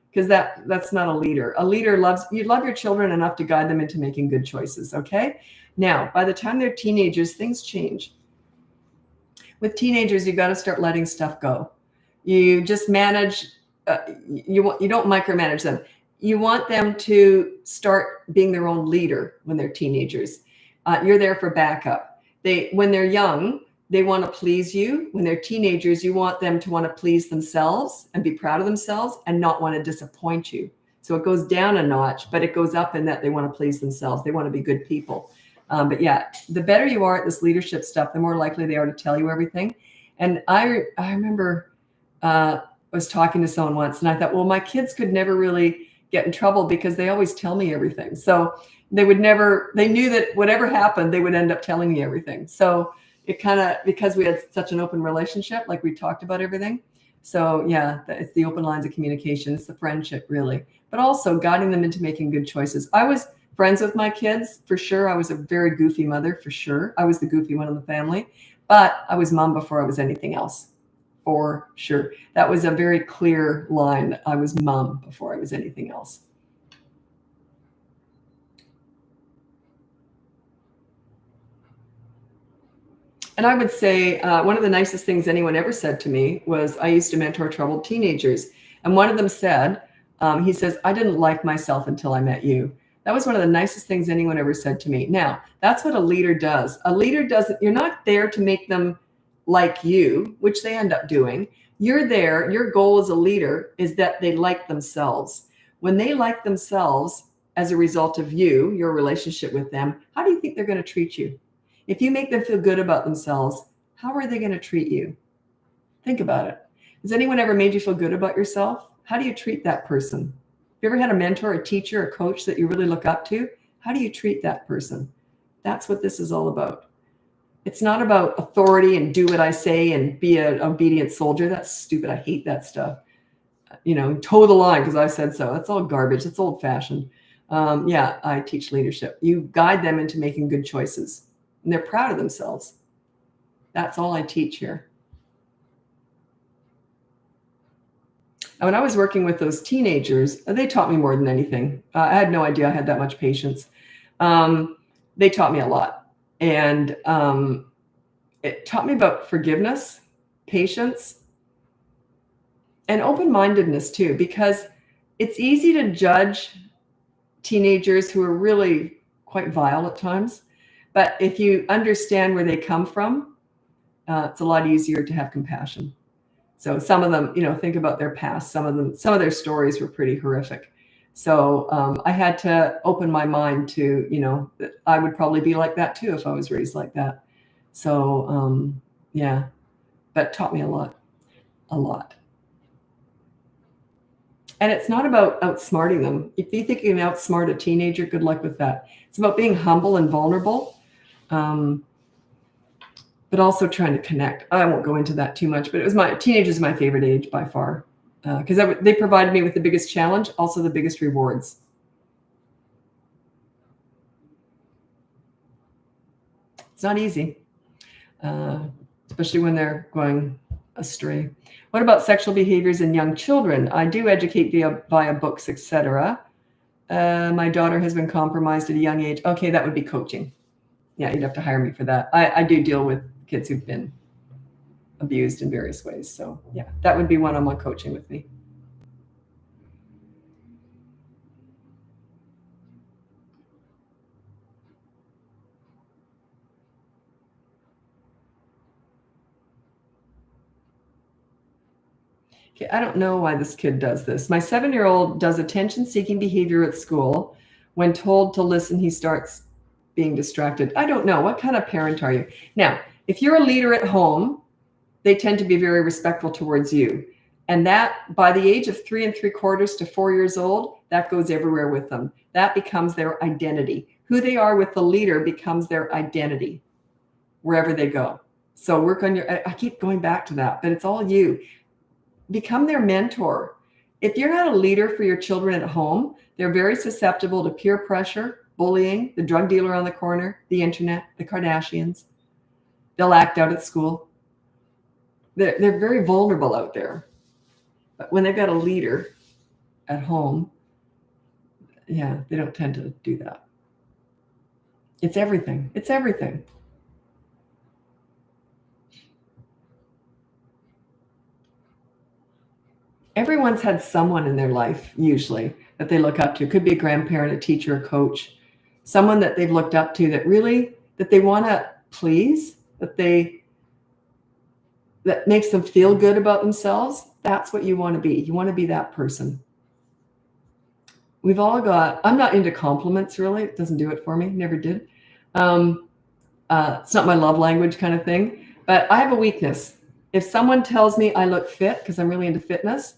because that's not a leader. A leader you love your children enough to guide them into making good choices. Okay, now by the time they're teenagers, things change. With teenagers, you've got to start letting stuff go. You just manage. You don't micromanage them. You want them to start being their own leader when they're teenagers. You're there for backup. When they're young, they want to please you. When they're teenagers, you want them to want to please themselves and be proud of themselves and not want to disappoint you. So it goes down a notch, but it goes up in that they want to please themselves. They want to be good people. But yeah, the better you are at this leadership stuff, the more likely they are to tell you everything. And I remember I was talking to someone once, and I thought, well, my kids could never really get in trouble because they always tell me everything. So they knew that whatever happened, they would end up telling me everything. So it kind of, because we had such an open relationship, like we talked about everything. So yeah, it's the open lines of communication. It's the friendship really, but also guiding them into making good choices. I was friends with my kids for sure. I was a very goofy mother for sure. I was the goofy one in the family, but I was mom before I was anything else. For sure. That was a very clear line. I was mom before I was anything else. And I would say one of the nicest things anyone ever said to me was I used to mentor troubled teenagers. And one of them said, he says, I didn't like myself until I met you. That was one of the nicest things anyone ever said to me. Now, that's what a leader does. A leader doesn't, you're not there to make them like you, which they end up doing. You're there. Your goal as a leader is that they like themselves. When they like themselves as a result of you, your relationship with them, how do you think they're going to treat you? If you make them feel good about themselves, how are they going to treat you? Think about it. Has anyone ever made you feel good about yourself? How do you treat that person? Have you ever had a mentor, a teacher, a coach that you really look up to? How do you treat that person? That's what this is all about. It's not about authority and do what I say and be an obedient soldier. That's stupid. I hate that stuff. Toe the line because I said so. That's all garbage. It's old fashioned. Yeah, I teach leadership. You guide them into making good choices and they're proud of themselves. That's all I teach here. When I was working with those teenagers, they taught me more than anything. I had no idea I had that much patience. They taught me a lot. And it taught me about forgiveness, patience, and open-mindedness too, because it's easy to judge teenagers who are really quite vile at times. But if you understand where they come from, it's a lot easier to have compassion. So some of them, think about their past. Some of their stories were pretty horrific. So I had to open my mind to, that I would probably be like that too if I was raised like that. So yeah, but taught me a lot. And it's not about outsmarting them. If you think you can outsmart a teenager, good luck with that. It's about being humble and vulnerable, but also trying to connect. I won't go into that too much, but teenagers is my favorite age by far, because they provided me with the biggest challenge, also the biggest rewards. It's not easy, especially when they're going astray. What about sexual behaviors in young children? I do educate via books, etc. My daughter has been compromised at a young age. Okay, that would be coaching. Yeah, you'd have to hire me for that. I do deal with kids who've been abused in various ways. So yeah, that would be one-on-one coaching with me. Okay, I don't know why this kid does this. My 7-year-old does attention-seeking behavior at school. When told to listen, he starts being distracted. I don't know. What kind of parent are you? Now, if you're a leader at home, they tend to be very respectful towards you. And that, by the age of 3 3/4 to 4 years old, that goes everywhere with them. That becomes their identity. Who they are with the leader becomes their identity wherever they go. So work on I keep going back to that, but it's all you. Become their mentor. If you're not a leader for your children at home, they're very susceptible to peer pressure, bullying, the drug dealer on the corner, the internet, the Kardashians. They'll act out at school. They're very vulnerable out there. But when they've got a leader at home, yeah, they don't tend to do that. It's everything. It's everything. Everyone's had someone in their life, usually, that they look up to. It could be a grandparent, a teacher, a coach, someone that they've looked up to that they want to please, that makes them feel good about themselves. That's what you want to be. You want to be that person. We've all got, I'm not into compliments really. It doesn't do it for me. Never did. It's not my love language kind of thing, but I have a weakness. If someone tells me I look fit, because I'm really into fitness,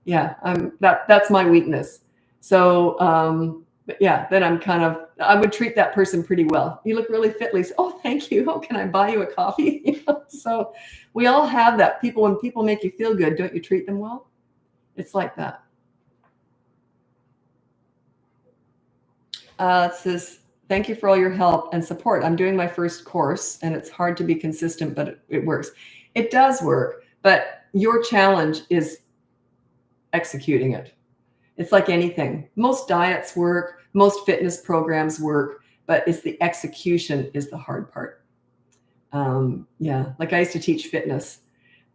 yeah, that's my weakness. So, but yeah, then I would treat that person pretty well. You look really fit, Lisa. Oh, thank you. Oh, can I buy you a coffee? So we all have that. When people make you feel good, don't you treat them well? It's like that. It says, thank you for all your help and support. I'm doing my first course and it's hard to be consistent, but it works. It does work, but your challenge is executing it. It's like anything. Most diets work, most fitness programs work, but it's the execution is the hard part. Yeah, like I used to teach fitness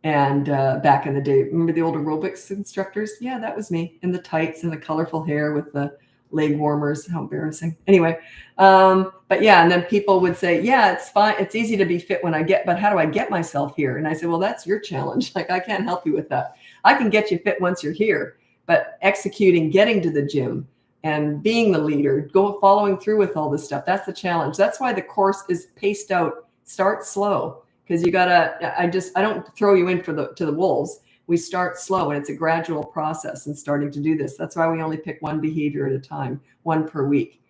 and back in the day, remember the old aerobics instructors? Yeah, that was me in the tights and the colorful hair with the leg warmers. How embarrassing. Anyway, but yeah, and then people would say, yeah, it's fine. It's easy to be fit but how do I get myself here? And I said, well, that's your challenge. Like, I can't help you with that. I can get you fit once you're here, but executing, getting to the gym and being the leader, following through with all this stuff, that's the challenge. That's why the course is paced out. Start slow, because you gotta, I don't throw you in to the wolves. We start slow and it's a gradual process and starting to do this. That's why we only pick one behavior at a time, one per week.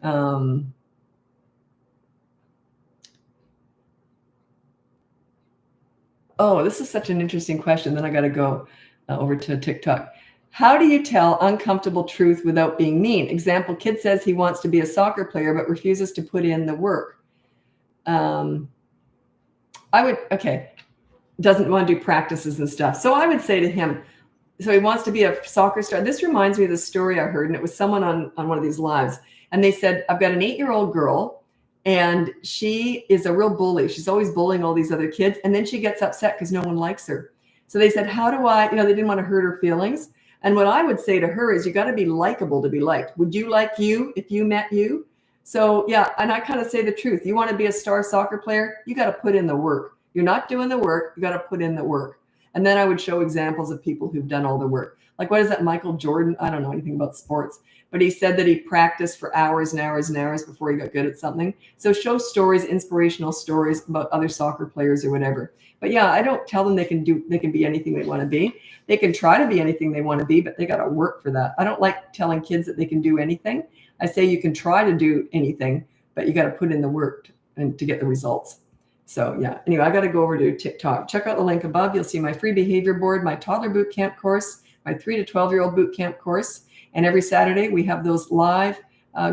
Oh, this is such an interesting question. Then I got to go over to TikTok. How do you tell uncomfortable truth without being mean? Example, kid says he wants to be a soccer player, but refuses to put in the work. Doesn't want to do practices and stuff. So I would say to him, so he wants to be a soccer star. This reminds me of the story I heard, and it was someone on one of these lives. And they said, I've got an 8-year-old girl and she is a real bully. She's always bullying all these other kids. And then she gets upset because no one likes her. So they said, how do I, they didn't want to hurt her feelings. And what I would say to her is, you got to be likable to be liked. Would you like you if you met you? So yeah, and I kind of say the truth. You want to be a star soccer player, you got to put in the work. You're not doing the work, you got to put in the work. And then I would show examples of people who've done all the work. Like, what is that, Michael Jordan? I don't know anything about sports, but he said that he practiced for hours and hours and hours before he got good at something. So show stories, inspirational stories about other soccer players or whatever. But yeah, I don't tell them they can be anything they want to be. They can try to be anything they want to be, but they got to work for that. I don't like telling kids that they can do anything. I say you can try to do anything, but you got to put in the work to get the results. So yeah, anyway, I got to go over to TikTok. Check out the link above. You'll see my free behavior board, my toddler boot camp course, my 3 to 12-year-old boot camp course. And every Saturday we have those live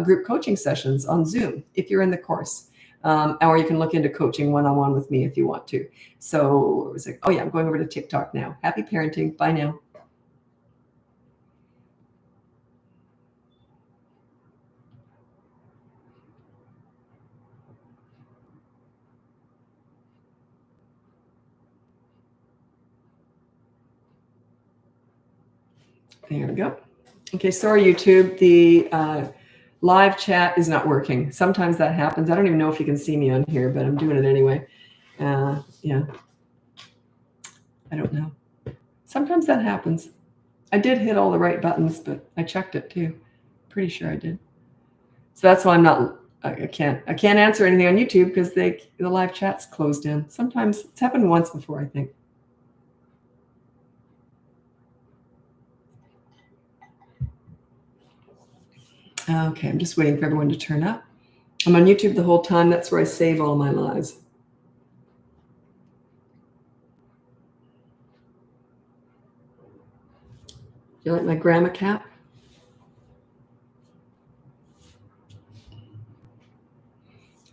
group coaching sessions on Zoom if you're in the course. Or you can look into coaching one-on-one with me if you want to. So it was like, oh yeah, I'm going over to TikTok now. Happy parenting. Bye now. There we go. Okay, sorry, YouTube. The live chat is not working. Sometimes that happens. I don't even know if you can see me on here, but I'm doing it anyway. Yeah, I don't know. Sometimes that happens. I did hit all the right buttons, but I checked it too. Pretty sure I did. So that's why I can't answer anything on YouTube because the live chat's closed in. Sometimes it's happened once before, I think. Okay, I'm just waiting for everyone to turn up. I'm on YouTube the whole time. That's where I save all my lives. You like my grandma cap?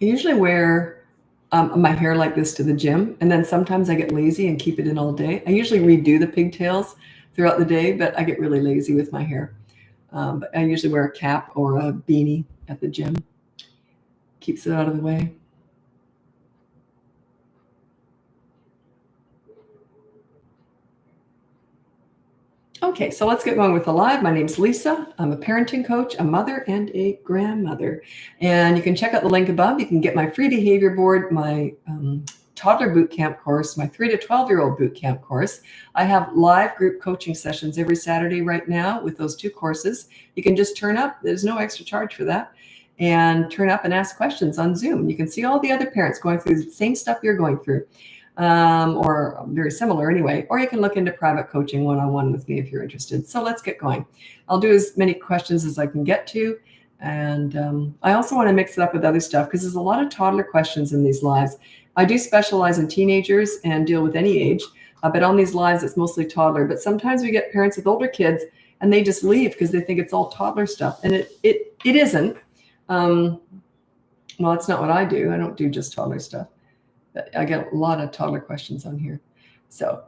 I usually wear my hair like this to the gym, and then sometimes I get lazy and keep it in all day. I usually redo the pigtails throughout the day, but I get really lazy with my hair. But I usually wear a cap or a beanie at the gym. Keeps it out of the way. Okay, so let's get going with the live. My name's Lisa. I'm a parenting coach, a mother, and a grandmother. And you can check out the link above. You can get my free behavior board, my toddler boot camp course, my 3 to 12-year-old boot camp course. I have live group coaching sessions every Saturday right now with those 2 courses. You can just turn up. There's no extra charge for that. And turn up and ask questions on Zoom. You can see all the other parents going through the same stuff you're going through. Or very similar anyway, or you can look into private coaching one-on-one with me if you're interested. So let's get going. I'll do as many questions as I can get to. And I also want to mix it up with other stuff because there's a lot of toddler questions in these lives. I do specialize in teenagers and deal with any age, but on these lives, it's mostly toddler. But sometimes we get parents with older kids and they just leave because they think it's all toddler stuff. And it isn't. Well, that's not what I do. I don't do just toddler stuff. I get a lot of toddler questions on here. So,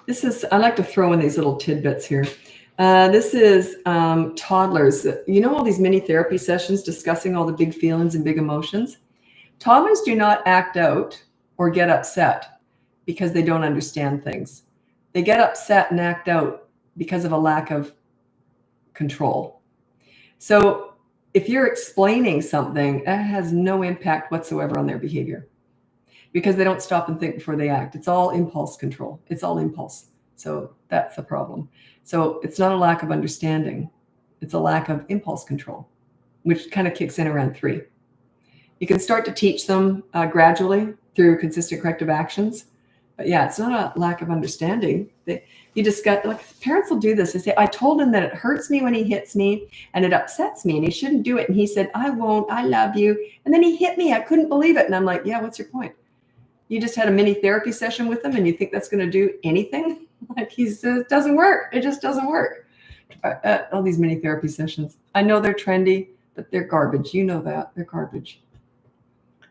this is, I like to throw in these little tidbits here. This is toddlers. You know all these mini therapy sessions discussing all the big feelings and big emotions? Toddlers do not act out or get upset because they don't understand things. They get upset and act out because of a lack of control. So if you're explaining something, that has no impact whatsoever on their behavior because they don't stop and think before they act. It's all impulse control. It's all impulse. So that's the problem. So it's not a lack of understanding. It's a lack of impulse control, which kind of kicks in around 3. You can start to teach them gradually through consistent corrective actions. But yeah, it's not a lack of understanding. You just got, like, parents will do this. They say, I told him that it hurts me when he hits me and it upsets me and he shouldn't do it. And he said, I won't, I love you. And then he hit me. I couldn't believe it. And I'm like, yeah, what's your point? You just had a mini therapy session with him and you think that's going to do anything? Like, he says, it doesn't work. It just doesn't work. All these mini therapy sessions. I know they're trendy, but they're garbage. You know that. They're garbage.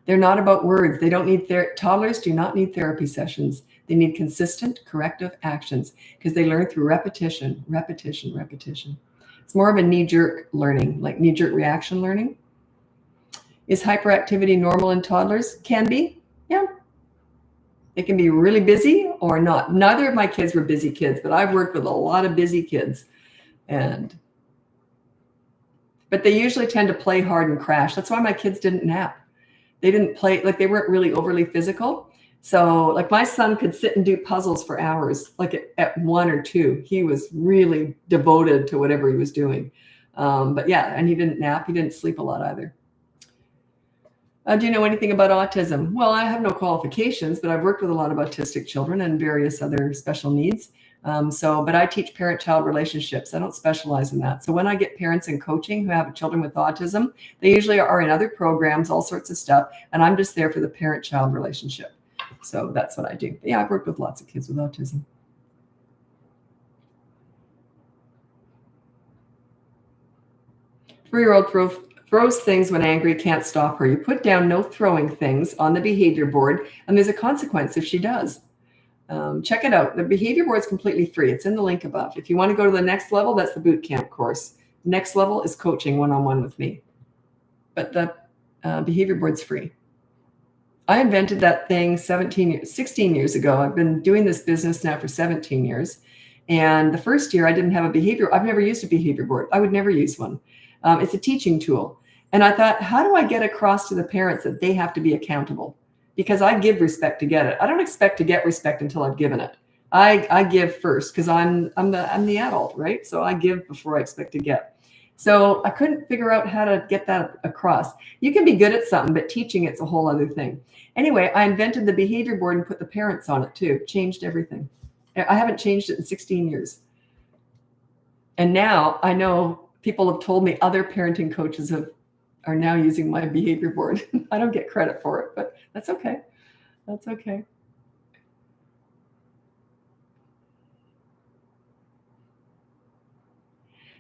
They're not about words. They don't need toddlers do not need therapy sessions. They need consistent corrective actions because they learn through repetition, repetition, repetition. It's more of a knee-jerk learning, like knee-jerk reaction learning. Is hyperactivity normal in toddlers? Can be, yeah. It can be really busy or not. Neither of my kids were busy kids, but I've worked with a lot of busy kids. But they usually tend to play hard and crash. That's why my kids didn't nap. They didn't play, like they weren't really overly physical. So like my son could sit and do puzzles for hours, like at 1 or 2. He was really devoted to whatever he was doing. But yeah, and he didn't nap. He didn't sleep a lot either. Do you know anything about autism? Well, I have no qualifications, but I've worked with a lot of autistic children and various other special needs. But I teach parent-child relationships. I don't specialize in that. So when I get parents in coaching who have children with autism, they usually are in other programs, all sorts of stuff, and I'm just there for the parent-child relationship. So that's what I do. But yeah, I've worked with lots of kids with autism. 3-year-old throws things when angry, can't stop her. You put down no throwing things on the behavior board, and there's a consequence if she does. Check it out. The behavior board is completely free. It's in the link above. If you want to go to the next level, that's the boot camp course. Next level is coaching one-on-one with me. But the behavior board's free. I invented that thing 16 years ago. I've been doing this business now for 17 years. And the first year I didn't have a behavior. I've never used a behavior board. I would never use one. It's a teaching tool. And I thought, how do I get across to the parents that they have to be accountable? Because I give respect to get it. I don't expect to get respect until I've given it. I give first because I'm the adult, right? So I give before I expect to get. So I couldn't figure out how to get that across. You can be good at something, but teaching it's a whole other thing. Anyway, I invented the behavior board and put the parents on it too. Changed everything. I haven't changed it in 16 years. And now I know people have told me other parenting coaches are now using my behavior board. I don't get credit for it, but that's okay. That's okay.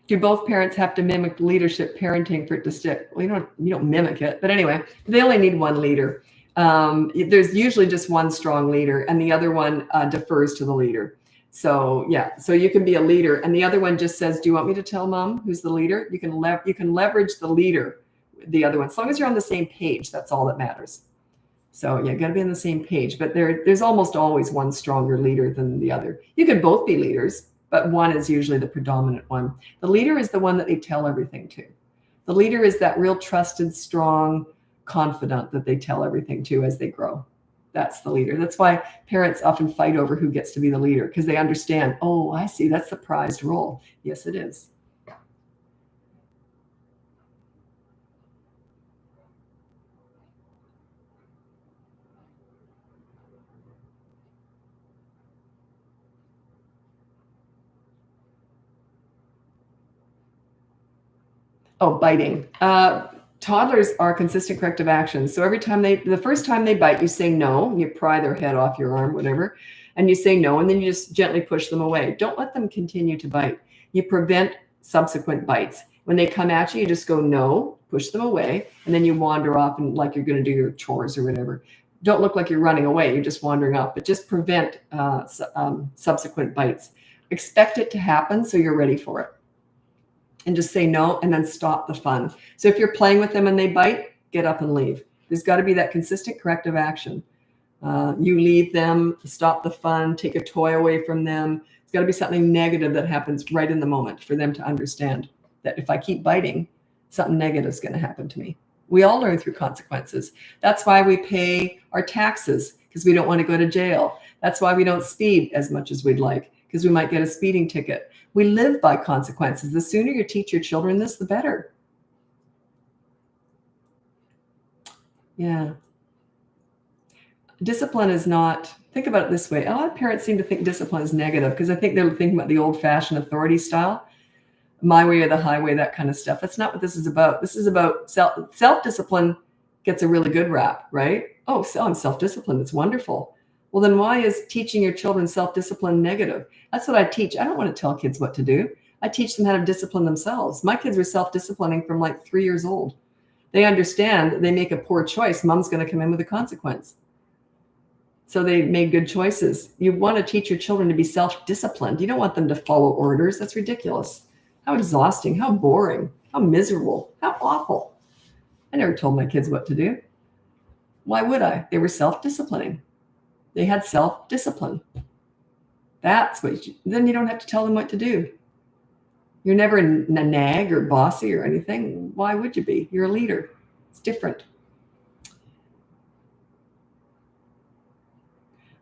Do both parents have to mimic leadership parenting for it to stick? Well, you don't mimic it, but anyway, they only need one leader. There's usually just one strong leader, and the other one defers to the leader. So yeah, so you can be a leader, and the other one just says, "Do you want me to tell mom who's the leader?" You can leverage the leader, the other one, as long as you're on the same page. That's all that matters. So yeah, got to be on the same page. But there's almost always one stronger leader than the other. You could both be leaders, but one is usually the predominant one. The leader is the one that they tell everything to. The leader is that real trusted, strong confidant that they tell everything to as they grow. That's the leader. That's why parents often fight over who gets to be the leader, because they understand, oh, I see, that's the prized role. Yes, it is. Oh, biting. Toddlers are consistent corrective actions. So the first time they bite, you say no, you pry their head off your arm, whatever, and you say no, and then you just gently push them away. Don't let them continue to bite. You prevent subsequent bites. When they come at you, you just go no, push them away, and then you wander off and like you're going to do your chores or whatever. Don't look like you're running away. You're just wandering off, but just prevent subsequent bites. Expect it to happen so you're ready for it. And just say no and then stop the fun. So if you're playing with them and they bite, get up and leave. There's got to be that consistent corrective action. You leave them, stop the fun, take a toy away from them. It's got to be something negative that happens right in the moment for them to understand that if I keep biting, something negative is going to happen to me. We all learn through consequences. That's why we pay our taxes, because we don't want to go to jail. That's why we don't speed as much as we'd like, because we might get a speeding ticket. We live by consequences. The sooner you teach your children this, the better. Yeah. Discipline is not, think about it this way. A lot of parents seem to think discipline is negative because I think they're thinking about the old-fashioned authority style, my way or the highway, that kind of stuff. That's not what this is about. This is about self-discipline gets a really good rap, right? Oh, so I'm self-disciplined. It's wonderful. Well, then why is teaching your children self-discipline negative? That's what I teach. I don't want to tell kids what to do. I teach them how to discipline themselves. My kids were self-disciplining from like 3 years old. They understand that they make a poor choice, mom's going to come in with a consequence. So they made good choices. You want to teach your children to be self-disciplined. You don't want them to follow orders. That's ridiculous. How exhausting, how boring, how miserable, how awful. I never told my kids what to do. Why would I? They were self-disciplining. They had self-discipline. That's what then you don't have to tell them what to do. You're never a nag or bossy or anything. Why would you be? You're a leader. It's different.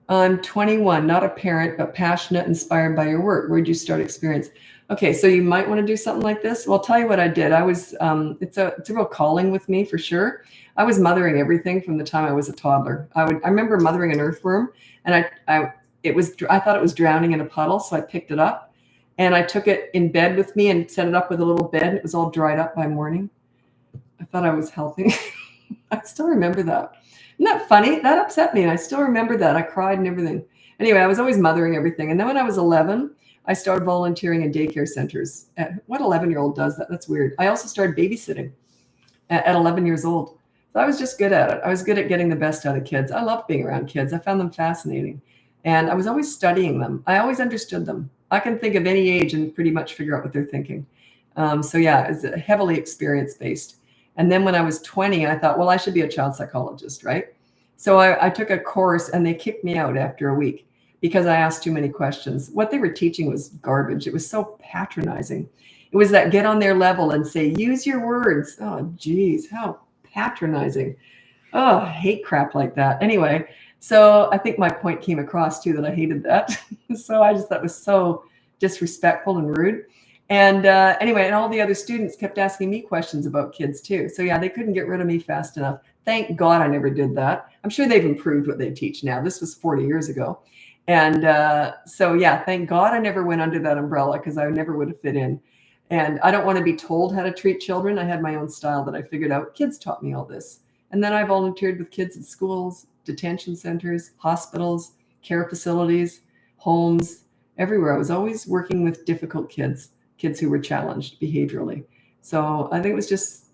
I'm 21, not a parent, but passionate, inspired by your work. Where'd you start experience? Okay, so you might want to do something like this. Well, I'll tell you what I did. I was, it's a real calling with me for sure. I was mothering everything from the time I was a toddler. I remember mothering an earthworm, and I thought it was drowning in a puddle, so I picked it up, and I took it in bed with me and set it up with a little bed. And it was all dried up by morning. I thought I was helping. I still remember that. Isn't that funny? That upset me, and I still remember that. I cried and everything. Anyway, I was always mothering everything. And then when I was 11, I started volunteering in daycare centers. What 11-year-old does that? That's weird. I also started babysitting at 11 years old. So I was just good at it. I was good at getting the best out of kids. I loved being around kids. I found them fascinating. And I was always studying them. I always understood them. I can think of any age and pretty much figure out what they're thinking. So yeah, it's heavily experience-based. And then when I was 20, I thought, well, I should be a child psychologist, right? So I took a course, and they kicked me out after a week because I asked too many questions. What they were teaching was garbage. It was so patronizing. It was that get on their level and say, use your words. Oh, geez, how patronizing. Oh, I hate crap like that. Anyway, so I think my point came across too, that I hated that. So I just thought it was so disrespectful and rude. And anyway, and all the other students kept asking me questions about kids too. So yeah, they couldn't get rid of me fast enough. Thank God I never did that. I'm sure they've improved what they teach now. This was 40 years ago. And so yeah, thank God I never went under that umbrella, because I never would have fit in. And I don't want to be told how to treat children. I had my own style that I figured out. Kids taught me all this. And then I volunteered with kids at schools, detention centers, hospitals, care facilities, homes, everywhere. I was always working with difficult kids who were challenged behaviorally. So I think it was just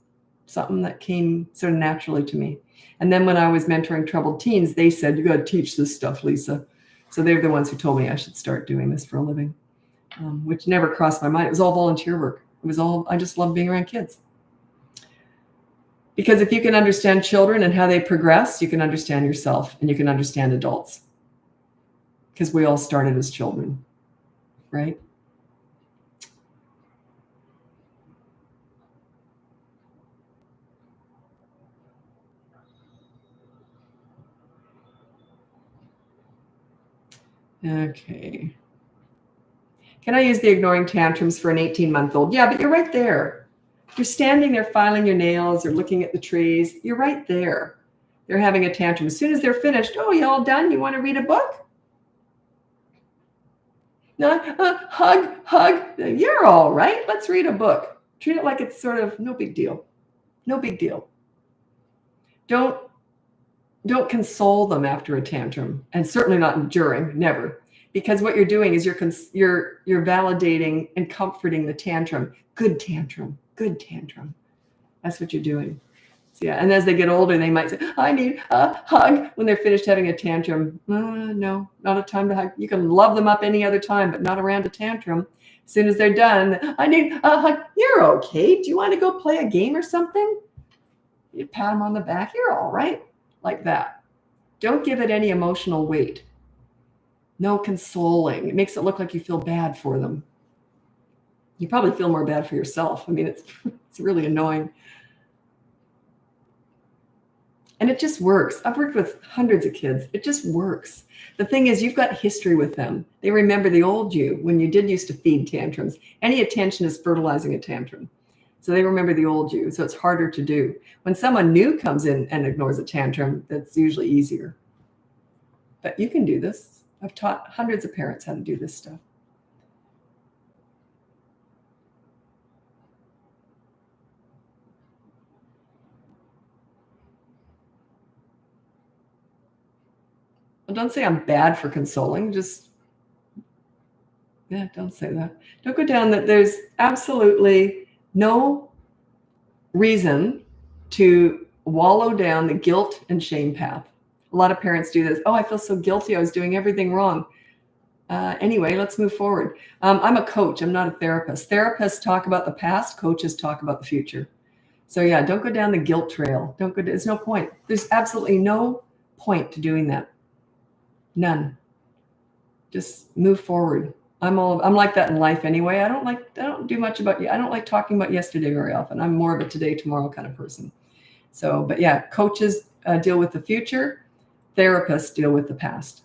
something that came sort of naturally to me. And then when I was mentoring troubled teens, they said, you got to teach this stuff, Lisa. So they're the ones who told me I should start doing this for a living, which never crossed my mind. It was all volunteer work. I just love being around kids. Because if you can understand children and how they progress, you can understand yourself, and you can understand adults. Because we all started as children, right? Okay. Can I use the ignoring tantrums for an 18-month-old? Yeah, but you're right there. You're standing there filing your nails or looking at the trees. You're right there. They're having a tantrum. As soon as they're finished, oh, you all done? You want to read a book? No, hug. You're all right. Let's read a book. Treat it like it's sort of no big deal. No big deal. Don't console them after a tantrum, and certainly not during, never. Because what you're doing is you're validating and comforting the tantrum. Good tantrum. That's what you're doing. So yeah, and as they get older, they might say, I need a hug when they're finished having a tantrum. No, not a time to hug. You can love them up any other time, but not around a tantrum. As soon as they're done, I need a hug. You're okay. Do you want to go play a game or something? You pat them on the back. You're all right. Like that. Don't give it any emotional weight. No consoling. It makes it look like you feel bad for them. You probably feel more bad for yourself. I mean, it's really annoying. And it just works. I've worked with hundreds of kids. It just works. The thing is, you've got history with them. They remember the old you when you did used to feed tantrums. Any attention is fertilizing a tantrum. So they remember the old you. So it's harder to do. When someone new comes in and ignores a tantrum, that's usually easier. But you can do this. I've taught hundreds of parents how to do this stuff. Well, don't say I'm bad for consoling. Just, yeah, don't say that. Don't go down that. There's absolutely no reason to wallow down the guilt and shame path. A lot of parents do this. Oh, I feel so guilty. I was doing everything wrong. Anyway, let's move forward. I'm a coach. I'm not a therapist. Therapists talk about the past. Coaches talk about the future. So yeah, don't go down the guilt trail. There's no point. There's absolutely no point to doing that. None. Just move forward. I'm like that in life anyway. I don't do much about you. I don't like talking about yesterday very often. I'm more of a today, tomorrow kind of person. So, but yeah, coaches deal with the future. Therapists deal with the past.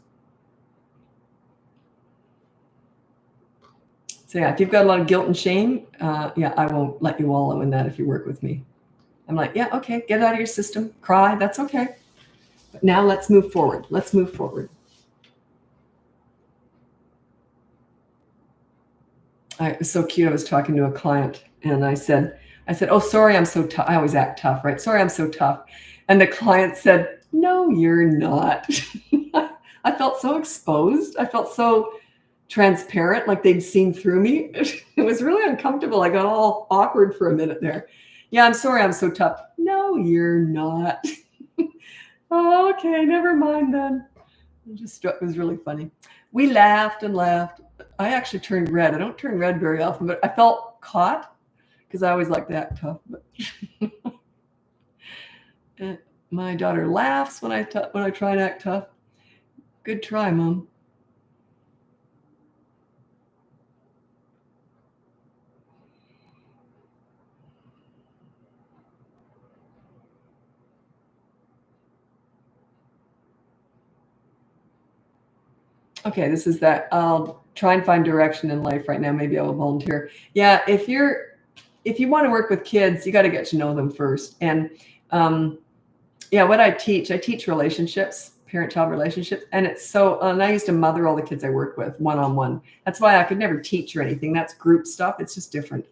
So yeah, if you've got a lot of guilt and shame, yeah, I won't let you wallow in that if you work with me. I'm like, yeah, okay, get it out of your system, cry, that's okay. But now let's move forward. Let's move forward. It was so cute. I was talking to a client and I said, oh, sorry, I'm so tough. I always act tough, right? Sorry, I'm so tough. And the client said, no, you're not. I felt so exposed. I felt so transparent, like they'd seen through me. It was really uncomfortable. I got all awkward for a minute there. Yeah, I'm sorry, I'm so tough. No, you're not. Oh, okay, never mind then. It was really funny. We laughed and laughed. I actually turned red. I don't turn red very often, but I felt caught because I always like to act tough. But my daughter laughs when I try and act tough. Good try, Mom. Okay, this is that. I'll try and find direction in life right now. Maybe I will volunteer. Yeah, if you want to work with kids, you got to get to know them first. And yeah, what I teach relationships, parent-child relationships, and and I used to mother all the kids I work with one-on-one. That's why I could never teach or anything. That's group stuff. It's just different.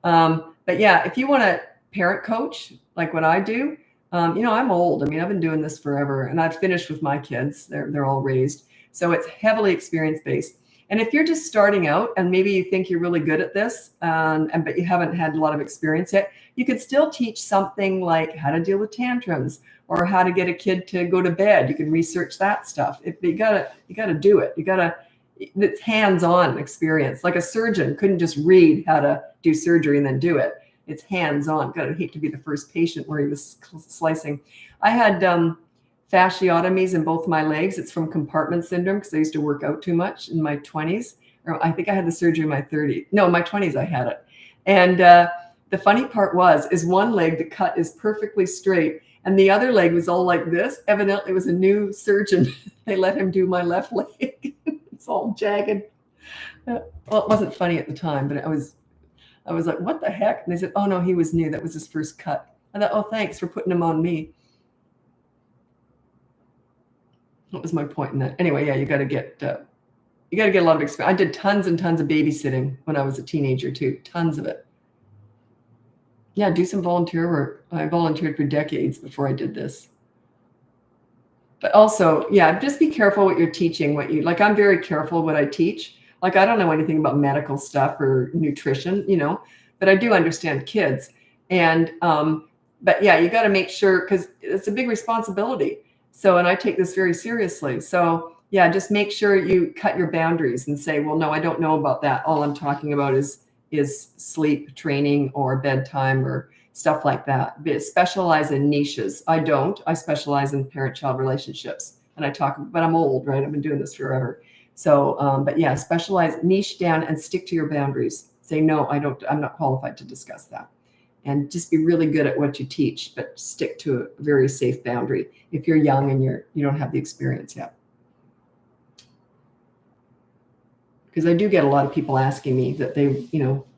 But yeah, if you want to parent coach like what I do, I'm old. I mean, I've been doing this forever, and I've finished with my kids. They're all raised. So it's heavily experience-based. And if you're just starting out and maybe you think you're really good at this, but you haven't had a lot of experience yet, you could still teach something like how to deal with tantrums or how to get a kid to go to bed. You can research that stuff. You gotta do it. It's hands-on experience. Like a surgeon couldn't just read how to do surgery and then do it. It's hands-on. God, I'd hate to be the first patient where he was slicing. I had fasciotomies in both my legs. It's from compartment syndrome because I used to work out too much in my 20s. Or I think I had the surgery in my 30s. No, in my 20s I had it. And the funny part is one leg, the cut is perfectly straight. And the other leg was all like this. Evidently it was a new surgeon. They let him do my left leg. It's all jagged. Well, it wasn't funny at the time, but I was like, what the heck? And they said, oh no, he was new. That was his first cut. I thought, oh, thanks for putting him on me. What was my point in that? Anyway, yeah, you got to get a lot of experience. I did tons and tons of babysitting when I was a teenager too, tons of it. Yeah, do some volunteer work. I volunteered for decades before I did this. But also, yeah, just be careful what you're teaching. I'm very careful what I teach. Like, I don't know anything about medical stuff or nutrition, but I do understand kids. And, but yeah, you got to make sure, because it's a big responsibility. So, and I take this very seriously. So yeah, just make sure you cut your boundaries and say, well, no, I don't know about that. All I'm talking about is sleep training or bedtime or stuff like that. Specialize in niches. I specialize in parent-child relationships. And but I'm old, right? I've been doing this forever. So, but yeah, niche down and stick to your boundaries. Say, no, I'm not qualified to discuss that. And just be really good at what you teach, but stick to a very safe boundary if you're young and you don't have the experience yet. Because I do get a lot of people asking me that they,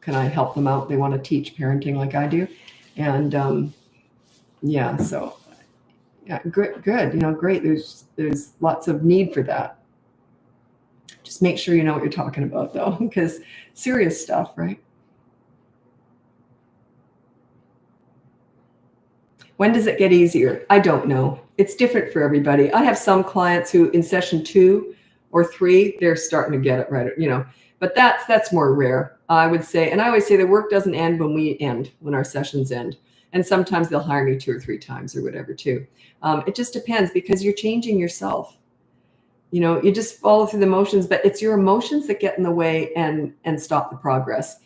can I help them out? They want to teach parenting like I do. And yeah, so yeah, good, great. There's lots of need for that. Just make sure you know what you're talking about though, because serious stuff, right? When does it get easier? I don't know. It's different for everybody. I have some clients who in session 2 or 3, they're starting to get it right, but that's more rare, I would say. And I always say the work doesn't end when our sessions end. And sometimes they'll hire me 2 or 3 times or whatever too. It just depends because you're changing yourself. You just follow through the motions, but it's your emotions that get in the way and stop the progress.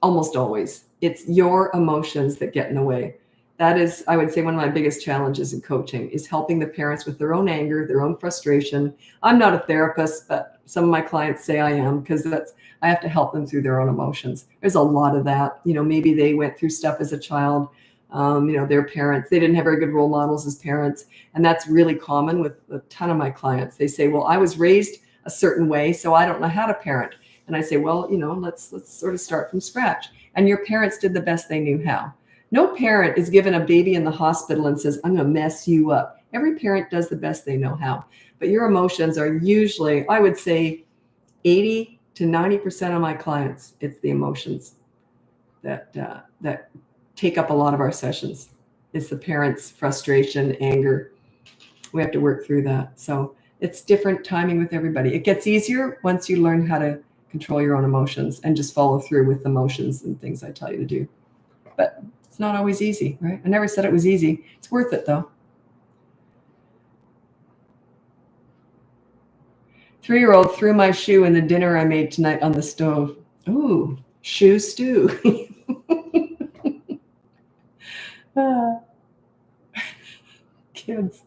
Almost always. It's your emotions that get in the way. That is, I would say, one of my biggest challenges in coaching is helping the parents with their own anger, their own frustration. I'm not a therapist, but some of my clients say I am because I have to help them through their own emotions. There's a lot of that. Maybe they went through stuff as a child. Their parents, they didn't have very good role models as parents. And that's really common with a ton of my clients. They say, well, I was raised a certain way, so I don't know how to parent. And I say, well, let's sort of start from scratch. And your parents did the best they knew how. No parent is given a baby in the hospital and says, I'm going to mess you up. Every parent does the best they know how. But your emotions are usually, I would say, 80 to 90% of my clients, it's the emotions that take up a lot of our sessions. It's the parents' frustration, anger. We have to work through that. So it's different timing with everybody. It gets easier once you learn how to control your own emotions and just follow through with the motions and things I tell you to do. But it's not always easy, right? I never said it was easy. It's worth it, though. 3-year-old threw my shoe in the dinner I made tonight on the stove. Ooh, shoe stew. Kids.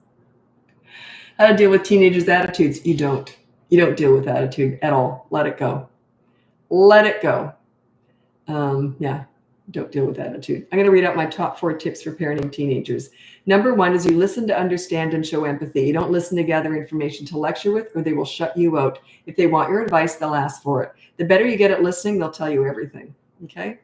How to deal with teenagers' attitudes? You don't. You don't deal with attitude at all. Let it go. Let it go. Don't deal with attitude. I'm going to read out my top 4 tips for parenting teenagers. Number 1 is you listen to understand and show empathy. You don't listen to gather information to lecture with, or they will shut you out. If they want your advice, they'll ask for it. The better you get at listening, they'll tell you everything. Okay?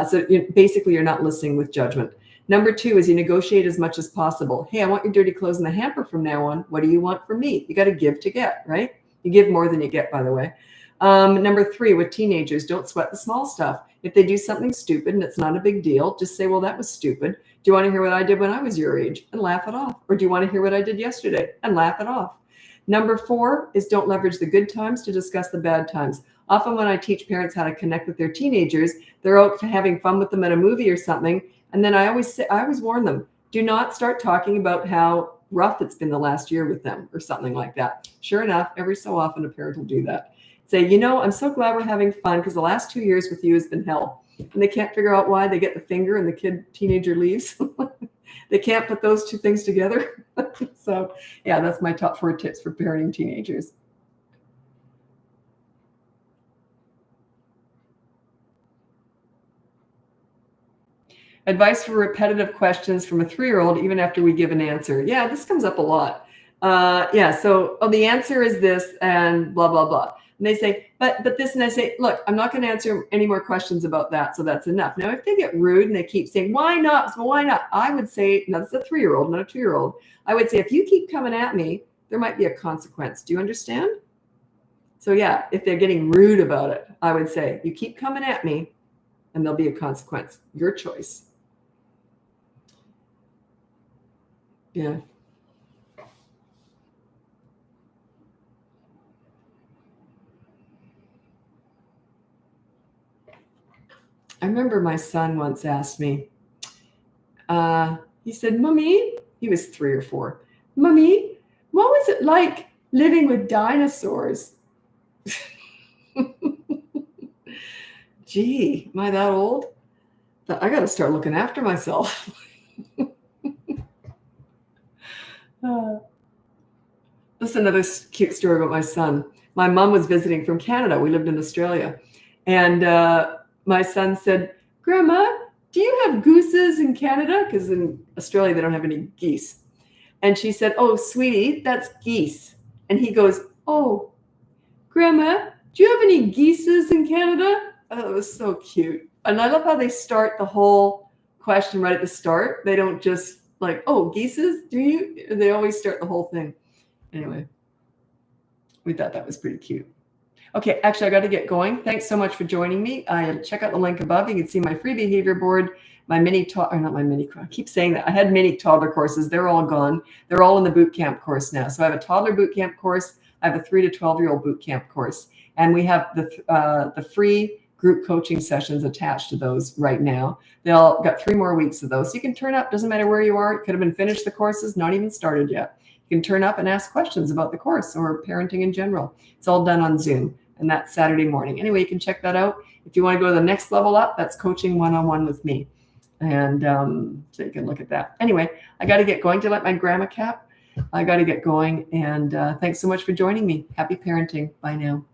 So basically, you're not listening with judgment. Number 2 is you negotiate as much as possible. Hey, I want your dirty clothes in the hamper from now on. What do you want from me? You got to give to get, right? You give more than you get, by the way. Number 3, with teenagers, don't sweat the small stuff. If they do something stupid and it's not a big deal, just say, well, that was stupid. Do you want to hear what I did when I was your age? And laugh it off. Or do you want to hear what I did yesterday? And laugh it off. Number 4 is don't leverage the good times to discuss the bad times. Often when I teach parents how to connect with their teenagers, they're out having fun with them at a movie or something. And then I always warn them, do not start talking about how rough it's been the last year with them or something like that. Sure enough, every so often a parent will do that. Say, I'm so glad we're having fun because the last 2 years with you has been hell. And they can't figure out why. They get the finger and the teenager leaves. They can't put those two things together. So yeah, that's my top 4 tips for parenting teenagers. Advice for repetitive questions from a 3-year-old, even after we give an answer. Yeah, this comes up a lot. So the answer is this and blah, blah, blah. And they say, but this, and I say, look, I'm not going to answer any more questions about that. So that's enough. Now, if they get rude and they keep saying, why not? So why not? I would say, now that's a 3-year-old, not a 2-year-old. I would say, if you keep coming at me, there might be a consequence. Do you understand? So yeah, if they're getting rude about it, I would say, you keep coming at me and there'll be a consequence. Your choice. Yeah. I remember my son once asked me, he said, Mommy, he was 3 or 4. Mommy, what was it like living with dinosaurs? Gee, am I that old? I got to start looking after myself. This is another cute story about my son. My mom was visiting from Canada. We lived in Australia. And my son said, Grandma, do you have gooses in Canada? Because in Australia, they don't have any geese. And she said, oh, sweetie, that's geese. And he goes, oh, Grandma, do you have any geeses in Canada? Oh, it was so cute. And I love how they start the whole question right at the start. They don't just like, oh, geeses, do you? They always start the whole thing. Anyway, we thought that was pretty cute. Okay, actually, I got to get going. Thanks so much for joining me. Check out the link above. You can see my free behavior board, my I keep saying that. I had mini toddler courses. They're all gone. They're all in the boot camp course now. So I have a toddler boot camp course. I have a 3 to 12-year-old boot camp course. And we have the free group coaching sessions attached to those right now. They all got 3 more weeks of those. So you can turn up. Doesn't matter where you are. It could have been finished the courses, not even started yet. You can turn up and ask questions about the course or parenting in general. It's all done on Zoom, and that's Saturday morning. Anyway, you can check that out. If you want to go to the next level up, that's coaching one-on-one with me. And so you can look at that. Anyway, I got to get going to let my grandma cap. I got to get going. And thanks so much for joining me. Happy parenting. Bye now.